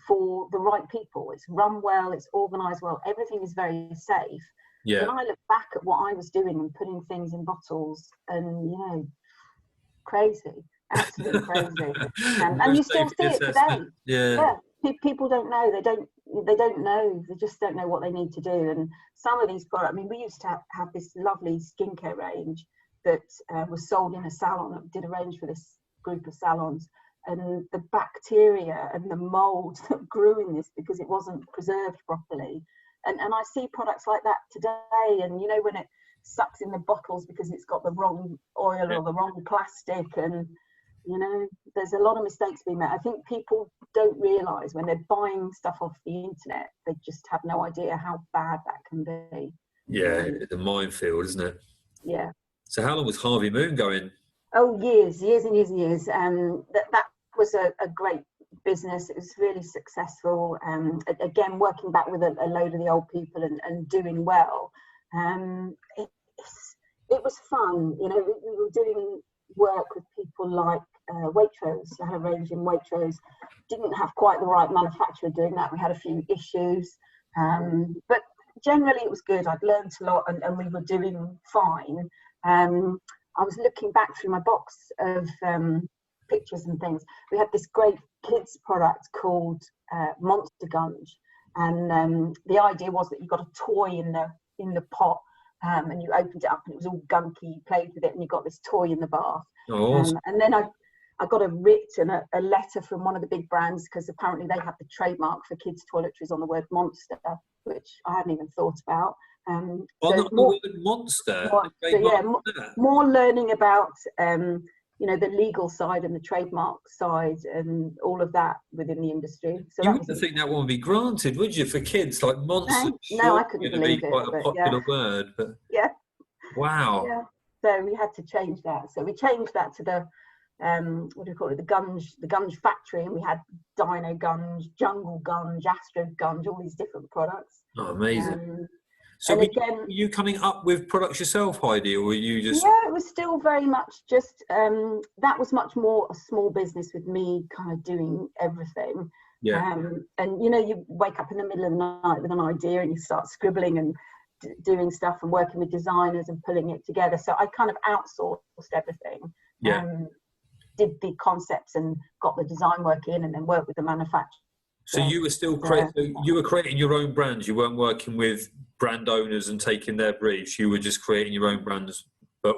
for the right people. It's run well, it's organised well, everything is very safe. Yeah. When I look back at what I was doing and putting things in bottles, and crazy, absolutely crazy, and you still see it today. Yeah. People don't know. They don't know. They just don't know what they need to do. And some of these products. I mean, we used to have this lovely skincare range that was sold in a salon. I did a range for this group of salons, and the bacteria and the mold that grew in this because it wasn't preserved properly. And I see products like that today. And when it sucks in the bottles because it's got the wrong oil or the wrong plastic, and there's a lot of mistakes being made. I think people don't realise when they're buying stuff off the internet, they just have no idea how bad that can be. Yeah, the minefield, isn't it? Yeah. So how long was Harvey Moon going? Oh, years and years and years. That was a great business. It was really successful. Again, working back with a load of the old people and doing well. It was fun. We were doing work with people like Waitrose. I had a range in Waitrose. Didn't have quite the right manufacturer doing that. We had a few issues, but generally it was good. I'd learned a lot, and we were doing fine. I was looking back through my box of pictures and things. We had this great kids product called Monster Gunge, and the idea was that you got a toy in the pot, and you opened it up and it was all gunky. You played with it and you got this toy in the bath. Awesome. And then I got a letter from one of the big brands, because apparently they have the trademark for kids' toiletries on the word monster, which I hadn't even thought about. The word monster. More learning about the legal side and the trademark side and all of that within the industry. So you wouldn't think that one would be granted, would you, for kids? Like monster? No, I couldn't believe it. Quite a popular word, but yeah. Wow. Yeah. So we had to change that. So we changed that to the what do you call it? The Gunge factory, and we had Dino Gunge, Jungle Gunge, Astro Gunge, all these different products. Oh, amazing. So were you coming up with products yourself, Heidi, or were you just... Yeah, it was still very much just, that was much more a small business with me kind of doing everything. Yeah. And, you wake up in the middle of the night with an idea and you start scribbling and doing stuff and working with designers and pulling it together. So I kind of outsourced everything. Yeah. Did the concepts and got the design work in, and then worked with the manufacturer. So you were still you were creating your own brands. You weren't working with brand owners and taking their briefs. You were just creating your own brands, but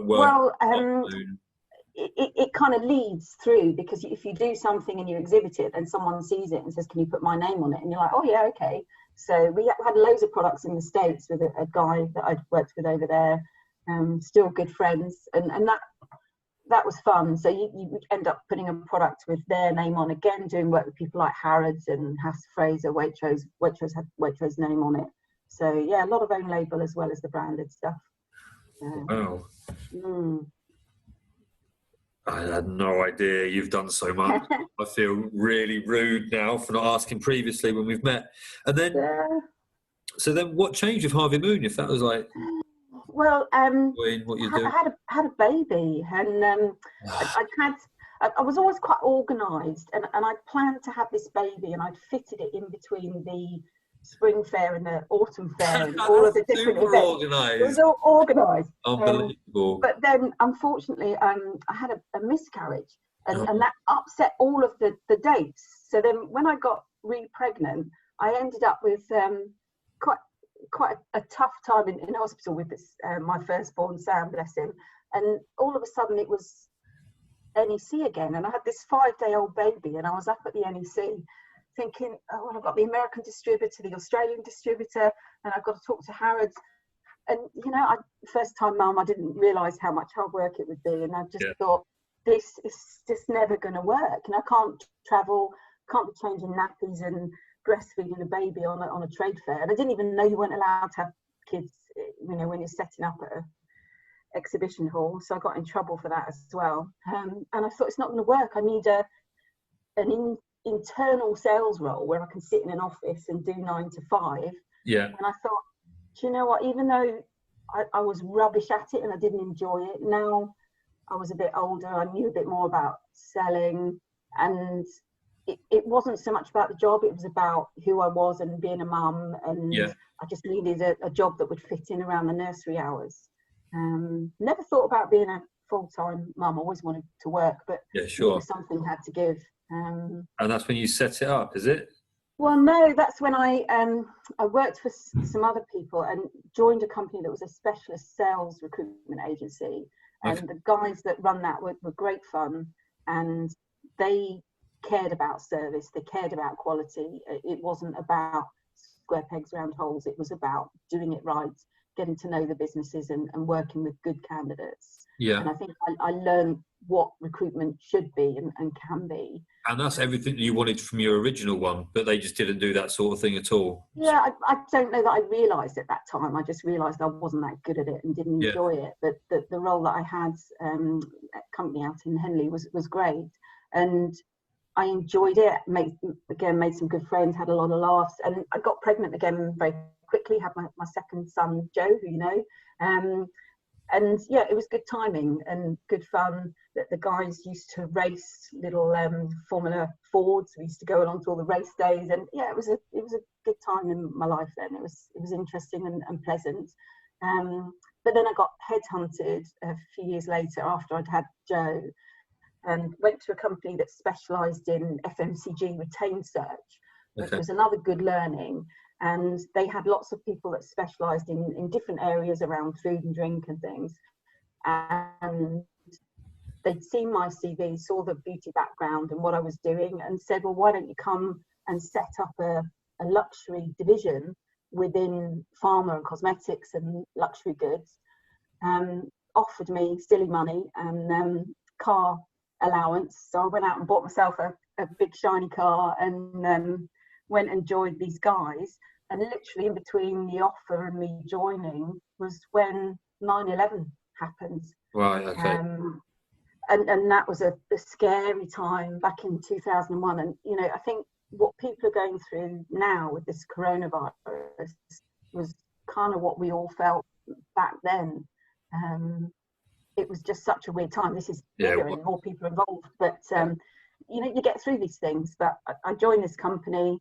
it kind of leads through, because if you do something and you exhibit it and someone sees it and says, "Can you put my name on it?" and you're like, "Oh yeah, okay." So we had loads of products in the States with a guy that I'd worked with over there. Still good friends, and that was fun. So you end up putting a product with their name on, again, doing work with people like Harrods and Hass Fraser, Waitrose. Waitrose had Waitrose name on it. So yeah, a lot of own label as well as the branded stuff. Wow. I had no idea you've done so much. I feel really rude now for not asking previously when we've met. And then, so then what changed with Harvey Moon, if that was like... Well, what you do? I had a baby, and I was always quite organised, and I planned to have this baby, and I'd fitted it in between the spring fair and the autumn fair and all of the different events. Organised. It was all organised. Unbelievable. But then, unfortunately, I had a miscarriage, and that upset all of the dates. So then, when I got re-pregnant, I ended up with quite a tough time in hospital with this, my firstborn Sam, bless him, and all of a sudden it was NEC again, and I had this 5-day-old baby, and I was up at the NEC thinking, oh, well, I've got the American distributor, the Australian distributor, and I've got to talk to Harrods, and first time mum, I didn't realise how much hard work it would be, and I just thought, this is just never going to work, and I can't travel, can't be changing nappies and breastfeeding a baby on a trade fair, and I didn't even know you weren't allowed to have kids, when you're setting up at an exhibition hall. So I got in trouble for that as well. And I thought, it's not going to work. I need an internal sales role where I can sit in an office and do 9 to 5. Yeah. And I thought, do you know what? Even though I was rubbish at it and I didn't enjoy it, now I was a bit older, I knew a bit more about selling, and it wasn't so much about the job, it was about who I was and being a mum, and I just needed a job that would fit in around the nursery hours. Never thought about being a full-time mum. I always wanted to work, but something had to give. And that's when you set it up, is it? Well, no, that's when I worked for some other people and joined a company that was a specialist sales recruitment agency. And the guys that run that were great fun, and they cared about service, they cared about quality. It wasn't about square pegs, round holes. It was about doing it right, getting to know the businesses and working with good candidates. Yeah. And I think I learned what recruitment should be and can be. And that's everything that you wanted from your original one, but they just didn't do that sort of thing at all. Yeah, I don't know that I realised at that time. I just realised I wasn't that good at it and didn't enjoy it. But the role that I had at company out in Henley was great. And I enjoyed it, made some good friends, had a lot of laughs. And I got pregnant again very quickly, had my second son, Joe, who you know. And yeah, it was good timing and good fun. That the guys used to race little Formula Fords. We used to go along to all the race days, and yeah, it was a good time in my life then. It was interesting and pleasant. But then I got headhunted a few years later after I'd had Joe, and went to a company that specialised in FMCG retained search, which was another good learning. And they had lots of people that specialised in different areas around food and drink and things. And they'd seen my CV, saw the beauty background and what I was doing, and said, well, why don't you come and set up a luxury division within pharma and cosmetics and luxury goods. Offered me silly money and car allowance. So I went out and bought myself a big shiny car and went and joined these guys. And literally in between the offer and me joining was when 9/11 happened. Right, okay. And that was a scary time back in 2001. And, you know, I think what people are going through now with this coronavirus was kind of what we all felt back then. It was just such a weird time. This is bigger and more people involved. But, you know, you get through these things. But I joined this company.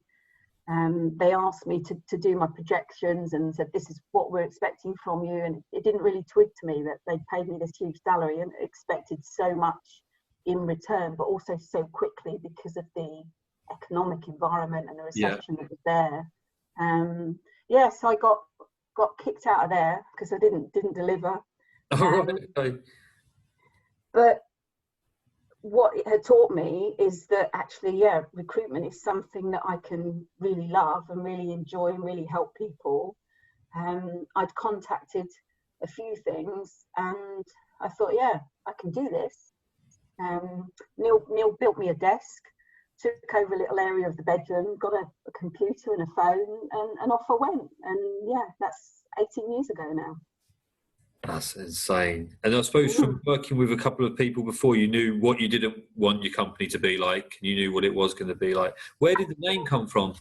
They asked me to do my projections and said, this is what we're expecting from you. And it didn't really twig to me that they paid me this huge salary and expected so much in return, but also so quickly because of the economic environment and the recession that was there. So I got kicked out of there because I didn't deliver. But what it had taught me is that actually, recruitment is something that I can really love and really enjoy and really help people. I'd contacted a few things and I thought, I can do this. Neil built me a desk, took over a little area of the bedroom, got a computer and a phone, and off I went. And that's 18 years ago now. That's insane. And I suppose from working with a couple of people before, you knew what you didn't want your company to be like, and you knew what it was going to be like. Where did the name come from?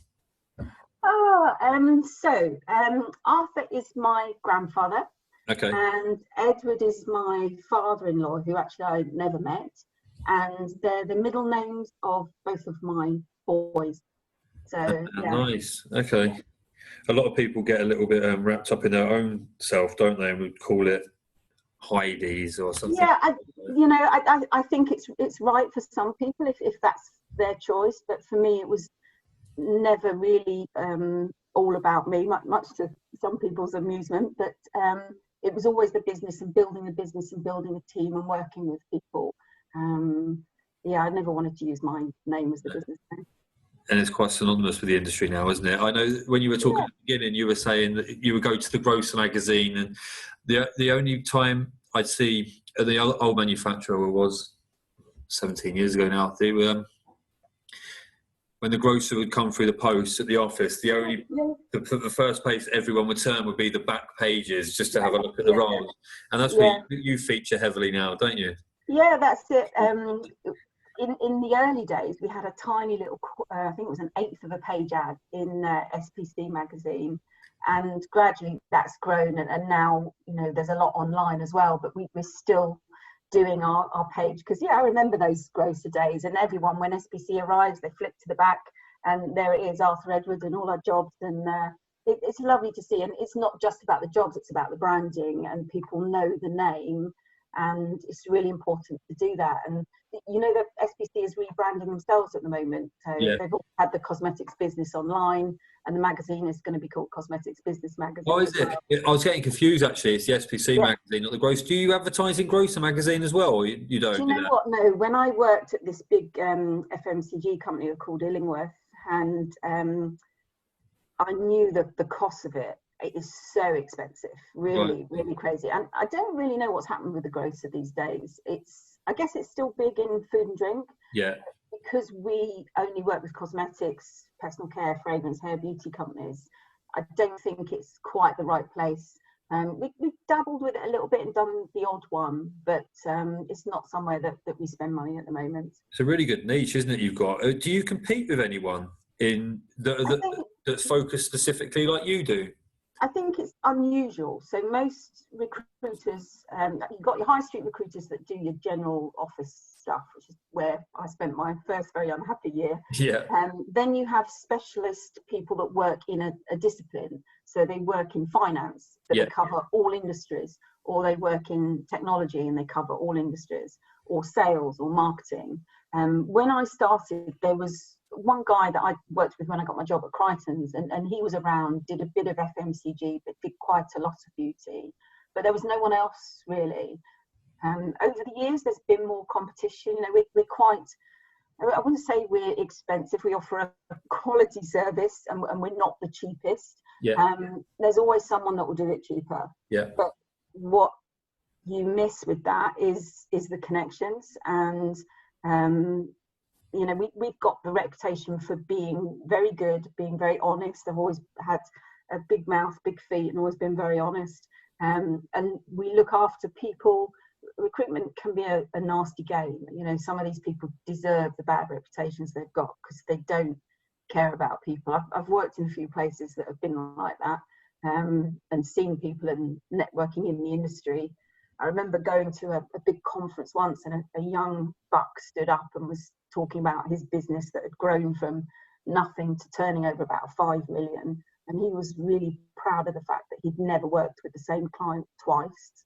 Arthur is my grandfather. Okay. And Edward is my father-in-law, who actually I never met. And they're the middle names of both of my boys. So, Nice. Okay. A lot of people get a little bit wrapped up in their own self, don't they? And would call it Heidi's or something. Yeah, I think it's right for some people if that's their choice. But for me, it was never really all about me, much to some people's amusement. But it was always the business and building the business and building a team and working with people. I never wanted to use my name as the business name. And it's quite synonymous with the industry now, isn't it? I know when you were talking at the beginning, you were saying that you would go to the Grocer magazine, and the only time I'd see the old manufacturer was 17 years ago now. They were, when the grocer would come through the post at the office, the first place everyone would turn would be the back pages just to have a look at the roles. And that's where you feature heavily now, don't you? Yeah, that's it. In the early days, we had a tiny little, I think it was an eighth of a page ad in SPC magazine, and gradually that's grown, and now, you know, there's a lot online as well, but we're still doing our page, because I remember those grocer days, and everyone, when SPC arrives, they flip to the back and there it is, Arthur Edwards and all our jobs, and it's lovely to see. And it's not just about the jobs, it's about the branding, and people know the name, and it's really important to do that. And the SPC is rebranding themselves at the moment, so they've all had the Cosmetics Business online, and the magazine is going to be called Cosmetics Business Magazine. Oh, is it? I was getting confused, actually. It's the SPC magazine, not the Grocer. Do you advertise in Grocer magazine as well, or you don't? Do you know what? No, when I worked at this big FMCG company called Illingworth, and I knew the cost of it. It is so expensive, really, really crazy. And I don't really know what's happened with the grocer these days. I guess it's still big in food and drink. Yeah. Because we only work with cosmetics, personal care, fragrance, hair, beauty companies, I don't think it's quite the right place. We've dabbled with it a little bit and done the odd one, but it's not somewhere that we spend money at the moment. It's a really good niche, isn't it, you've got? Do you compete with anyone that's focused specifically like you do? I think it's unusual. So most recruiters, you've got your high street recruiters that do your general office stuff, which is where I spent my first very unhappy year. Yeah. Then you have specialist people that work in a discipline. So they work in finance, but they cover all industries, or they work in technology and they cover all industries, or sales or marketing. When I started, there was one guy that I worked with when I got my job at Crichton's, and he was around, did a bit of FMCG, but did quite a lot of beauty. But there was no one else really. Over the years, there's been more competition. We're quite, I wouldn't say we're expensive. We offer a quality service, and we're not the cheapest. Yeah. There's always someone that will do it cheaper. Yeah. But what you miss with that is the connections, and we've got the reputation for being very good, being very honest. I've always had a big mouth, big feet, and always been very honest. And we look after people. Recruitment can be a nasty game. Some of these people deserve the bad reputations they've got because they don't care about people. I've worked in a few places that have been like that, and seen people and networking in the industry. I remember going to a big conference once, and a young buck stood up and was talking about his business that had grown from nothing to turning over about 5 million. And he was really proud of the fact that he'd never worked with the same client twice.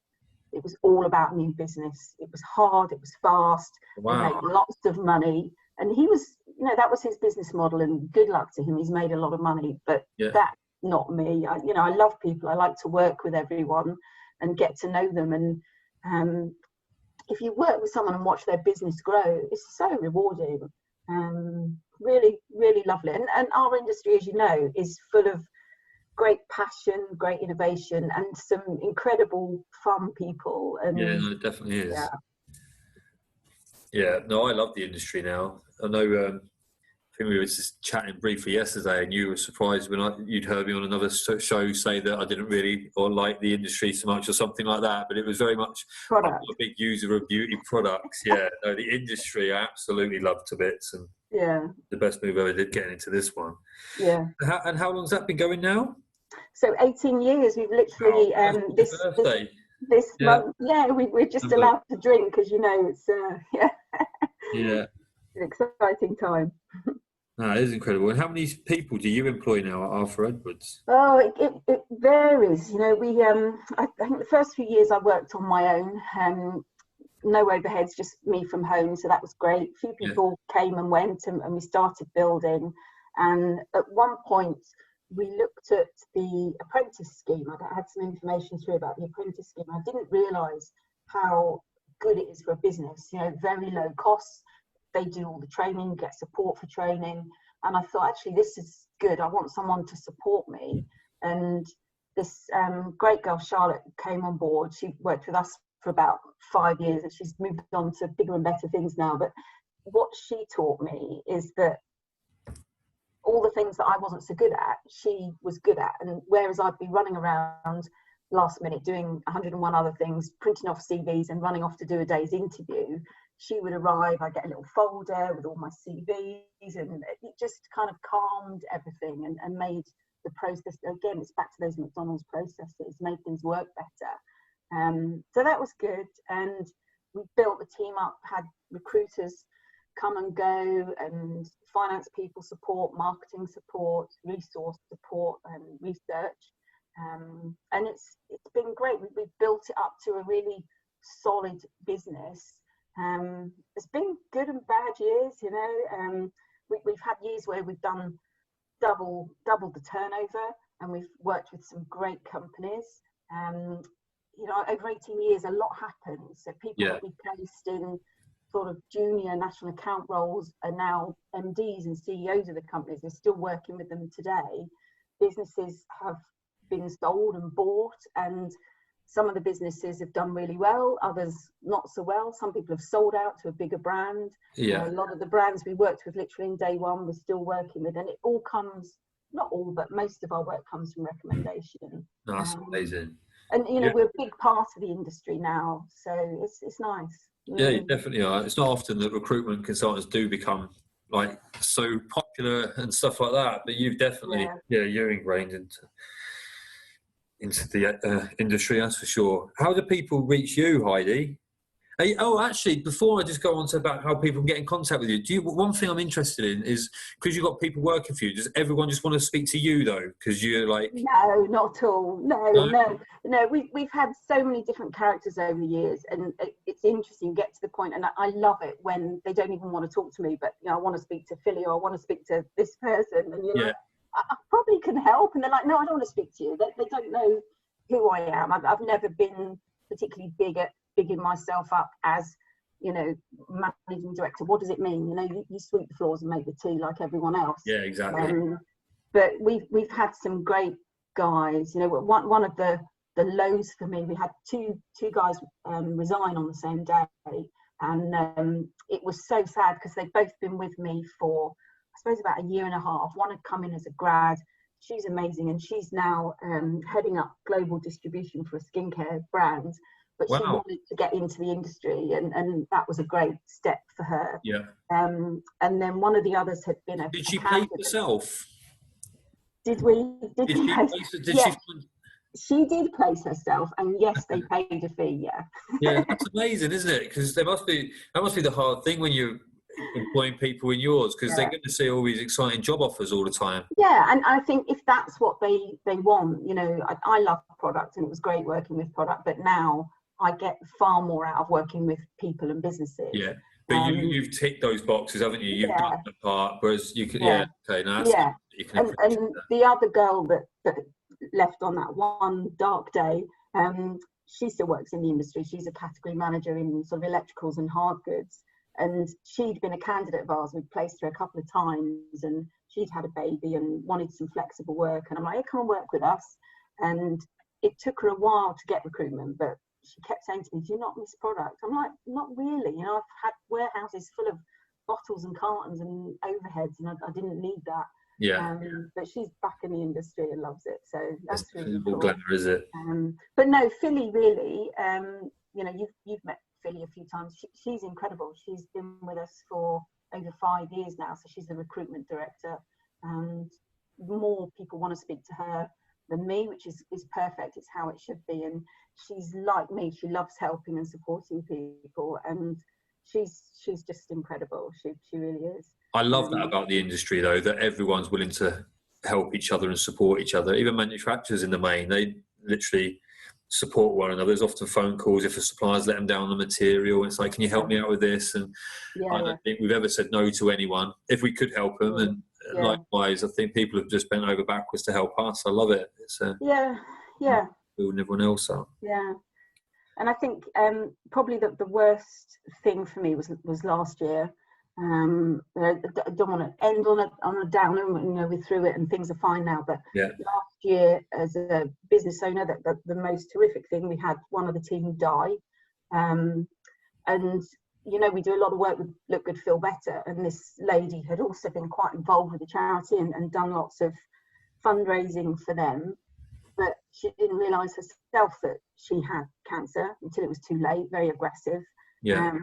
It was all about new business. It was hard, it was fast. Wow. He made lots of money. And he was, that was his business model, and good luck to him. He's made a lot of money, but that's not me. I love people. I like to work with everyone and get to know them. And if you work with someone and watch their business grow, it's so rewarding. Really, really lovely. And our industry, as you know, is full of great passion, great innovation, and some incredible fun people. And it definitely is. Yeah, no, I love the industry now. I know, I think we were just chatting briefly yesterday, and you were surprised when you'd heard me on another show say that I didn't really or like the industry so much or something like that, but it was very much I'm a big user of beauty products. Yeah, no, the industry I absolutely love to bits, and the best move I ever did getting into this one. Yeah. And how long's that been going now? So 18 years. We've literally this month. Yeah, we're just allowed to drink, because it's an exciting time. It is incredible. And how many people do you employ now at Arthur Edwards? Oh, it varies. I think the first few years I worked on my own. No overheads, just me from home. So that was great. A few people came and went, and we started building. And at one point, we looked at the apprentice scheme. I had some information through about the apprentice scheme. I didn't realise how good it is for a business. Very low costs. They do all the training, get support for training. And I thought, actually, this is good. I want someone to support me. And this great girl, Charlotte, came on board. She worked with us for about 5 years, and she's moved on to bigger and better things now. But what she taught me is that all the things that I wasn't so good at, she was good at. And whereas I'd be running around last minute doing 101 other things, printing off CVs and running off to do a day's interview, she would arrive, I'd get a little folder with all my CVs, and it just kind of calmed everything and made the process, again, it's back to those McDonald's processes, made things work better. So that was good. And we built the team up, had recruiters come and go, and finance people support, marketing support, resource support, and research. And it's been great. We've built it up to a really solid business. It's been good and bad years, you know. We've had years where we've done double the turnover, and we've worked with some great companies. You know, over 18 years, a lot happens. So people that we placed in sort of junior national account roles are now MDs and CEOs of the companies. They're still working with them today. Businesses have been sold and bought, and some of the businesses have done really well, others not so well. Some people have sold out to a bigger brand. A lot of the brands we worked with literally in day one, we're still working with, and it all comes, not all, but most of our work comes from recommendation. That's amazing. And you know, we're a big part of the industry now, so it's nice. Yeah, you definitely are. It's not often that recruitment consultants do become like so popular and stuff like that, but you've definitely you're ingrained into the industry, that's for sure. How do people reach you, Heidi? Actually, before I just go on to about how people can get in contact with you, one thing I'm interested in is, because you've got people working for you, does everyone just want to speak to you though? Because you're like... No, not at all. No. We've had so many different characters over the years, and it's interesting, get to the point, and I love it when they don't even want to talk to me, but you know, I want to speak to Philly, or I want to speak to this person, and you're like, I probably can help, and they're like, no, I don't want to speak to you. They don't know who I am. I've never been particularly bigging myself up as, you know, managing director. What does it mean? You know, you sweep the floors and make the tea like everyone else. Yeah, exactly. But we've had some great guys. You know, one of the lows for me, we had two guys resign on the same day, and it was so sad because they've both been with me for, I suppose, about a year and a half. One had come in as a grad. She's amazing, and she's now heading up global distribution for a skincare brand. But she wanted to get into the industry, and that was a great step for her. Yeah. And then one of the others had been a... Did she pay herself? Did we? She did place herself, and yes, they paid a fee. Yeah. Yeah, that's amazing, isn't it? Because that must be the hard thing when you're employing people in yours, because they're going to see all these exciting job offers all the time. Yeah, and I think if that's what they want, you know, I love product, and it was great working with product, but now I get far more out of working with people and businesses. Yeah, but you've ticked those boxes, haven't you? You've done the part, whereas you could, and the other girl that left on that one dark day, she still works in the industry. She's a category manager in sort of electricals and hard goods, and she'd been a candidate of ours. We'd placed her a couple of times, and she'd had a baby and wanted some flexible work, and I'm like, hey, come and work with us. And it took her a while to get recruitment, but she kept saying to me, do you not miss product? I'm like, not really. You know, I've had warehouses full of bottles and cartons and overheads, and I didn't need that. Yeah. But she's back in the industry and loves it. So that's really cool. Glamour, is it? But no, Philly really, you know, you've met Philly a few times. She's incredible. She's been with us for over 5 years now. So she's the recruitment director, and more people want to speak to her than me, which is perfect. It's how it should be. And she's like me. She loves helping and supporting people, and she's just incredible. She really is. I love that about the industry, though, that everyone's willing to help each other and support each other. Even manufacturers in the main, they literally support one another. There's often phone calls if a supplier's let them down on the material. It's like, can you help me out with this? And I don't think we've ever said no to anyone if we could help them. And likewise, I think people have just bent over backwards to help us. I love it. It's building everyone else up. Yeah. And I think probably the worst thing for me was last year. I don't want to end on a downer. You know, we're through it and things are fine now. But last year, as a business owner, the most horrific thing, we had one of the team die. And you know, we do a lot of work with Look Good, Feel Better, and this lady had also been quite involved with the charity and done lots of fundraising for them. But she didn't realise herself that she had cancer until it was too late, very aggressive. Yeah.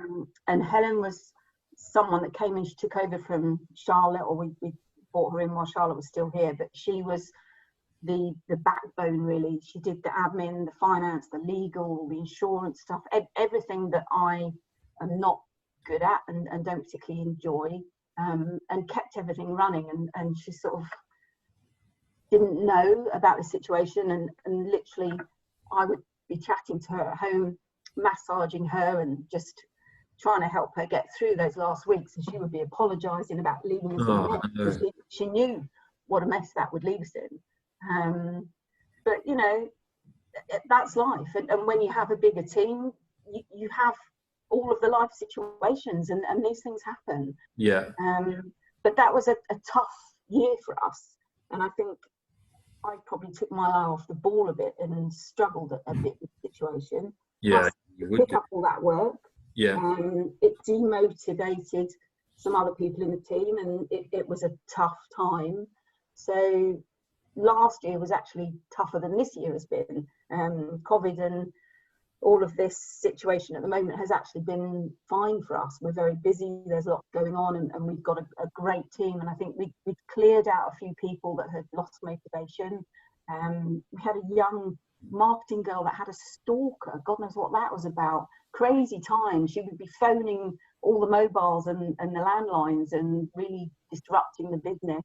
And Helen was someone that came in, she took over from Charlotte, or we brought her in while Charlotte was still here, but she was the backbone, really. She did the admin, the finance, the legal, the insurance stuff, everything that I am not good at and don't particularly enjoy, and kept everything running. And she sort of didn't know about the situation, and literally I would be chatting to her at home, massaging her and just trying to help her get through those last weeks, and she would be apologising about leaving us in a mess, because she knew what a mess that would leave us in. But you know, that's life, and when you have a bigger team, you have all of the life situations, and these things happen. But that was a tough year for us, and I think I probably took my eye off the ball a bit and struggled a bit with the situation. Pick up all that work. It demotivated some other people in the team, and it was a tough time. So last year was actually tougher than this year has been. COVID and all of this situation at the moment has actually been fine for us. We're very busy, there's a lot going on, and we've got a great team, and I think we've cleared out a few people that had lost motivation. We had a young marketing girl that had a stalker. God knows what that was about. Crazy time. She would be phoning all the mobiles and the landlines and really disrupting the business.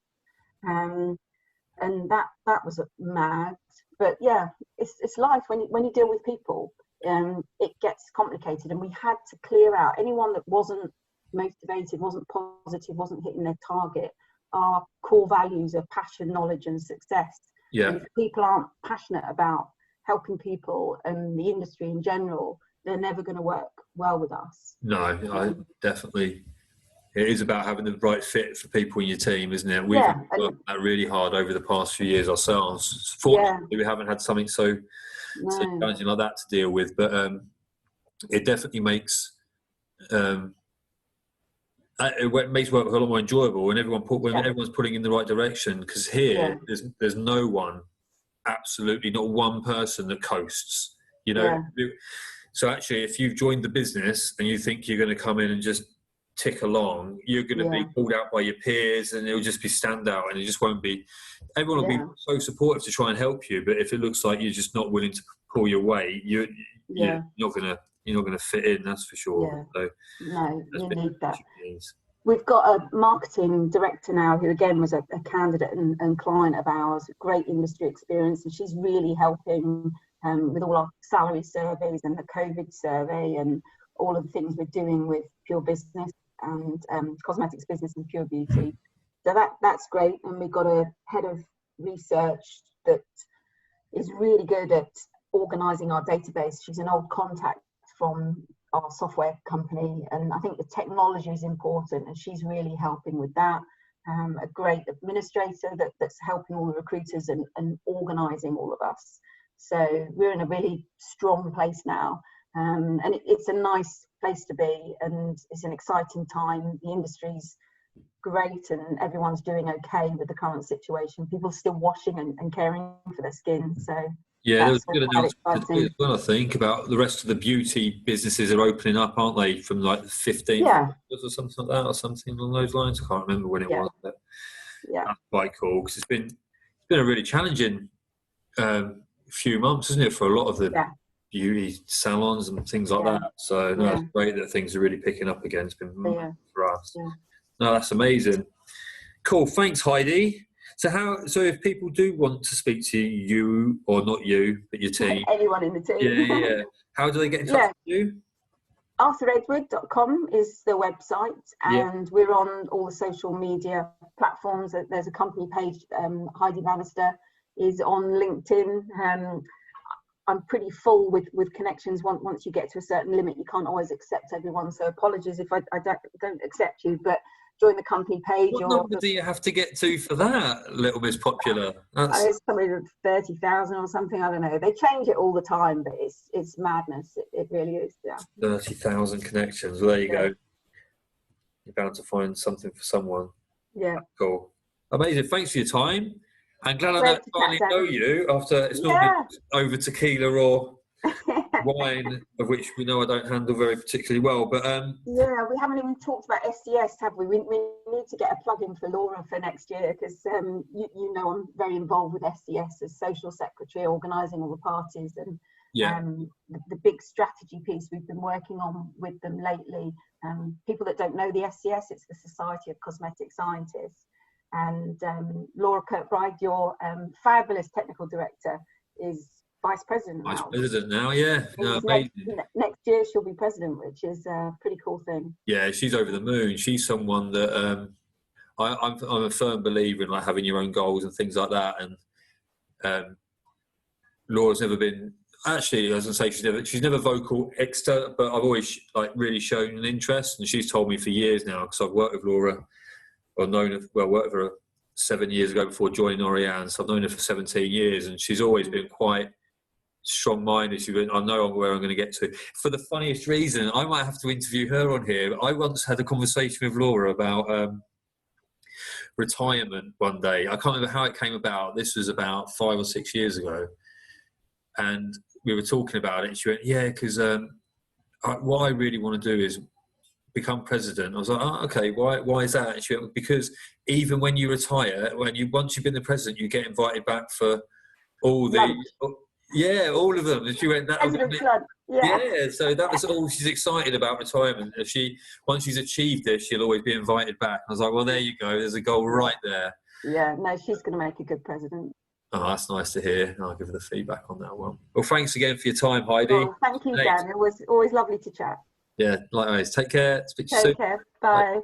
And that was mad. But yeah, it's life. When you deal with people, it gets complicated, and we had to clear out anyone that wasn't motivated, wasn't positive, wasn't hitting their target. Our core values are passion, knowledge, and success. And if people aren't passionate about helping people and the industry in general, they're never going to work well with us. I definitely. It is about having the right fit for people in your team, isn't it? We've worked that really hard over the past few years ourselves. Fortunately, we haven't had something so challenging like that to deal with, but it definitely makes work a lot more enjoyable, and everyone's pulling in the right direction. Because here, there's no one, absolutely not one person that coasts. You know, so actually, if you've joined the business and you think you're going to come in and just tick along, you're going to be pulled out by your peers, and it'll just be standout, and it just won't be. Everyone will be so supportive to try and help you, but if it looks like you're just not willing to pull your weight, you're not going to fit in. That's for sure. So, no, you need that. We've got a marketing director now who again was a candidate and client of ours, great industry experience, and she's really helping with all our salary surveys and the COVID survey and all of the things we're doing with Pure Business and cosmetics business and Pure Beauty. So that's great. And we've got a head of research that is really good at organising our database. She's an old contact from our software company, and I think the technology is important, and she's really helping with that. A great administrator that's helping all the recruiters and organising all of us. So we're in a really strong place now. And it's a nice place to be, and it's an exciting time. The industry's great, and everyone's doing okay with the current situation. People are still washing and caring for their skin. So there was a good announcement as well, I think, about the rest of the beauty businesses are opening up, aren't they, from like the 15th or something like that, or something along those lines. I can't remember when it was, but that's quite cool, because it's been a really challenging few months, isn't it, for a lot of the beauty salons and things like that. So it's great that things are really picking up again. It's been for us. No, that's amazing. Cool. Thanks, Heidi. So if people do want to speak to you, or not you, but your team, anyone in the team, how do they get in touch with you? ArthurEdward.com is the website, and we're on all the social media platforms. There's a company page. Heidi Bannister is on LinkedIn. I'm pretty full with connections. Once you get to a certain limit, you can't always accept everyone. So apologies if I don't accept you, but join the company page. What number do you have to get to for that, Little Miss Popular? It's something with 30,000 or something. I don't know. They change it all the time, but it's madness. It really is. 30,000 connections. Well, there you go. You're bound to find something for someone. Yeah. Cool. Amazing. Thanks for your time. I'm glad I finally know you after it's not been over tequila or wine, of which we know I don't handle very particularly well. But yeah, we haven't even talked about SCS, have we? We need to get a plug in for Laura for next year, because you know I'm very involved with SCS as social secretary, organising all the parties, and the big strategy piece we've been working on with them lately. People that don't know the SCS, it's the Society of Cosmetic Scientists, and Laura Kirkbride, your fabulous technical director, is vice president now. Vice president now, yeah. No, amazing. Next year she'll be president, which is a pretty cool thing. Yeah, she's over the moon. She's someone that I'm a firm believer in, like having your own goals and things like that. And Laura's never been, actually, I was going to say she's never vocal extra, but I've always like really shown an interest, and she's told me for years now, because I've worked with Laura, or worked with her 7 years ago before joining Oriane, so I've known her for 17 years, and she's always been quite strong-minded. She went, I know where I'm going to get to. For the funniest reason, I might have to interview her on here. I once had a conversation with Laura about retirement one day. I can't remember how it came about. This was about 5 or 6 years ago, and we were talking about it. She went, yeah, because what I really want to do is become president. I was like, oh, okay, why is that? And she went, because even when you retire, once you've been the president, you get invited back for all all of them. And she went, so that was all she's excited about retirement. Once she's achieved this, she'll always be invited back. I was like, well, there you go, there's a goal right there. Yeah, no, she's going to make a good president. Oh, that's nice to hear. I'll give her the feedback on that one. Well, thanks again for your time, Heidi. Oh, thank you, Dan. It was always lovely to chat. Yeah, likewise. Take care. Speak to you soon. Take care. Bye. Bye.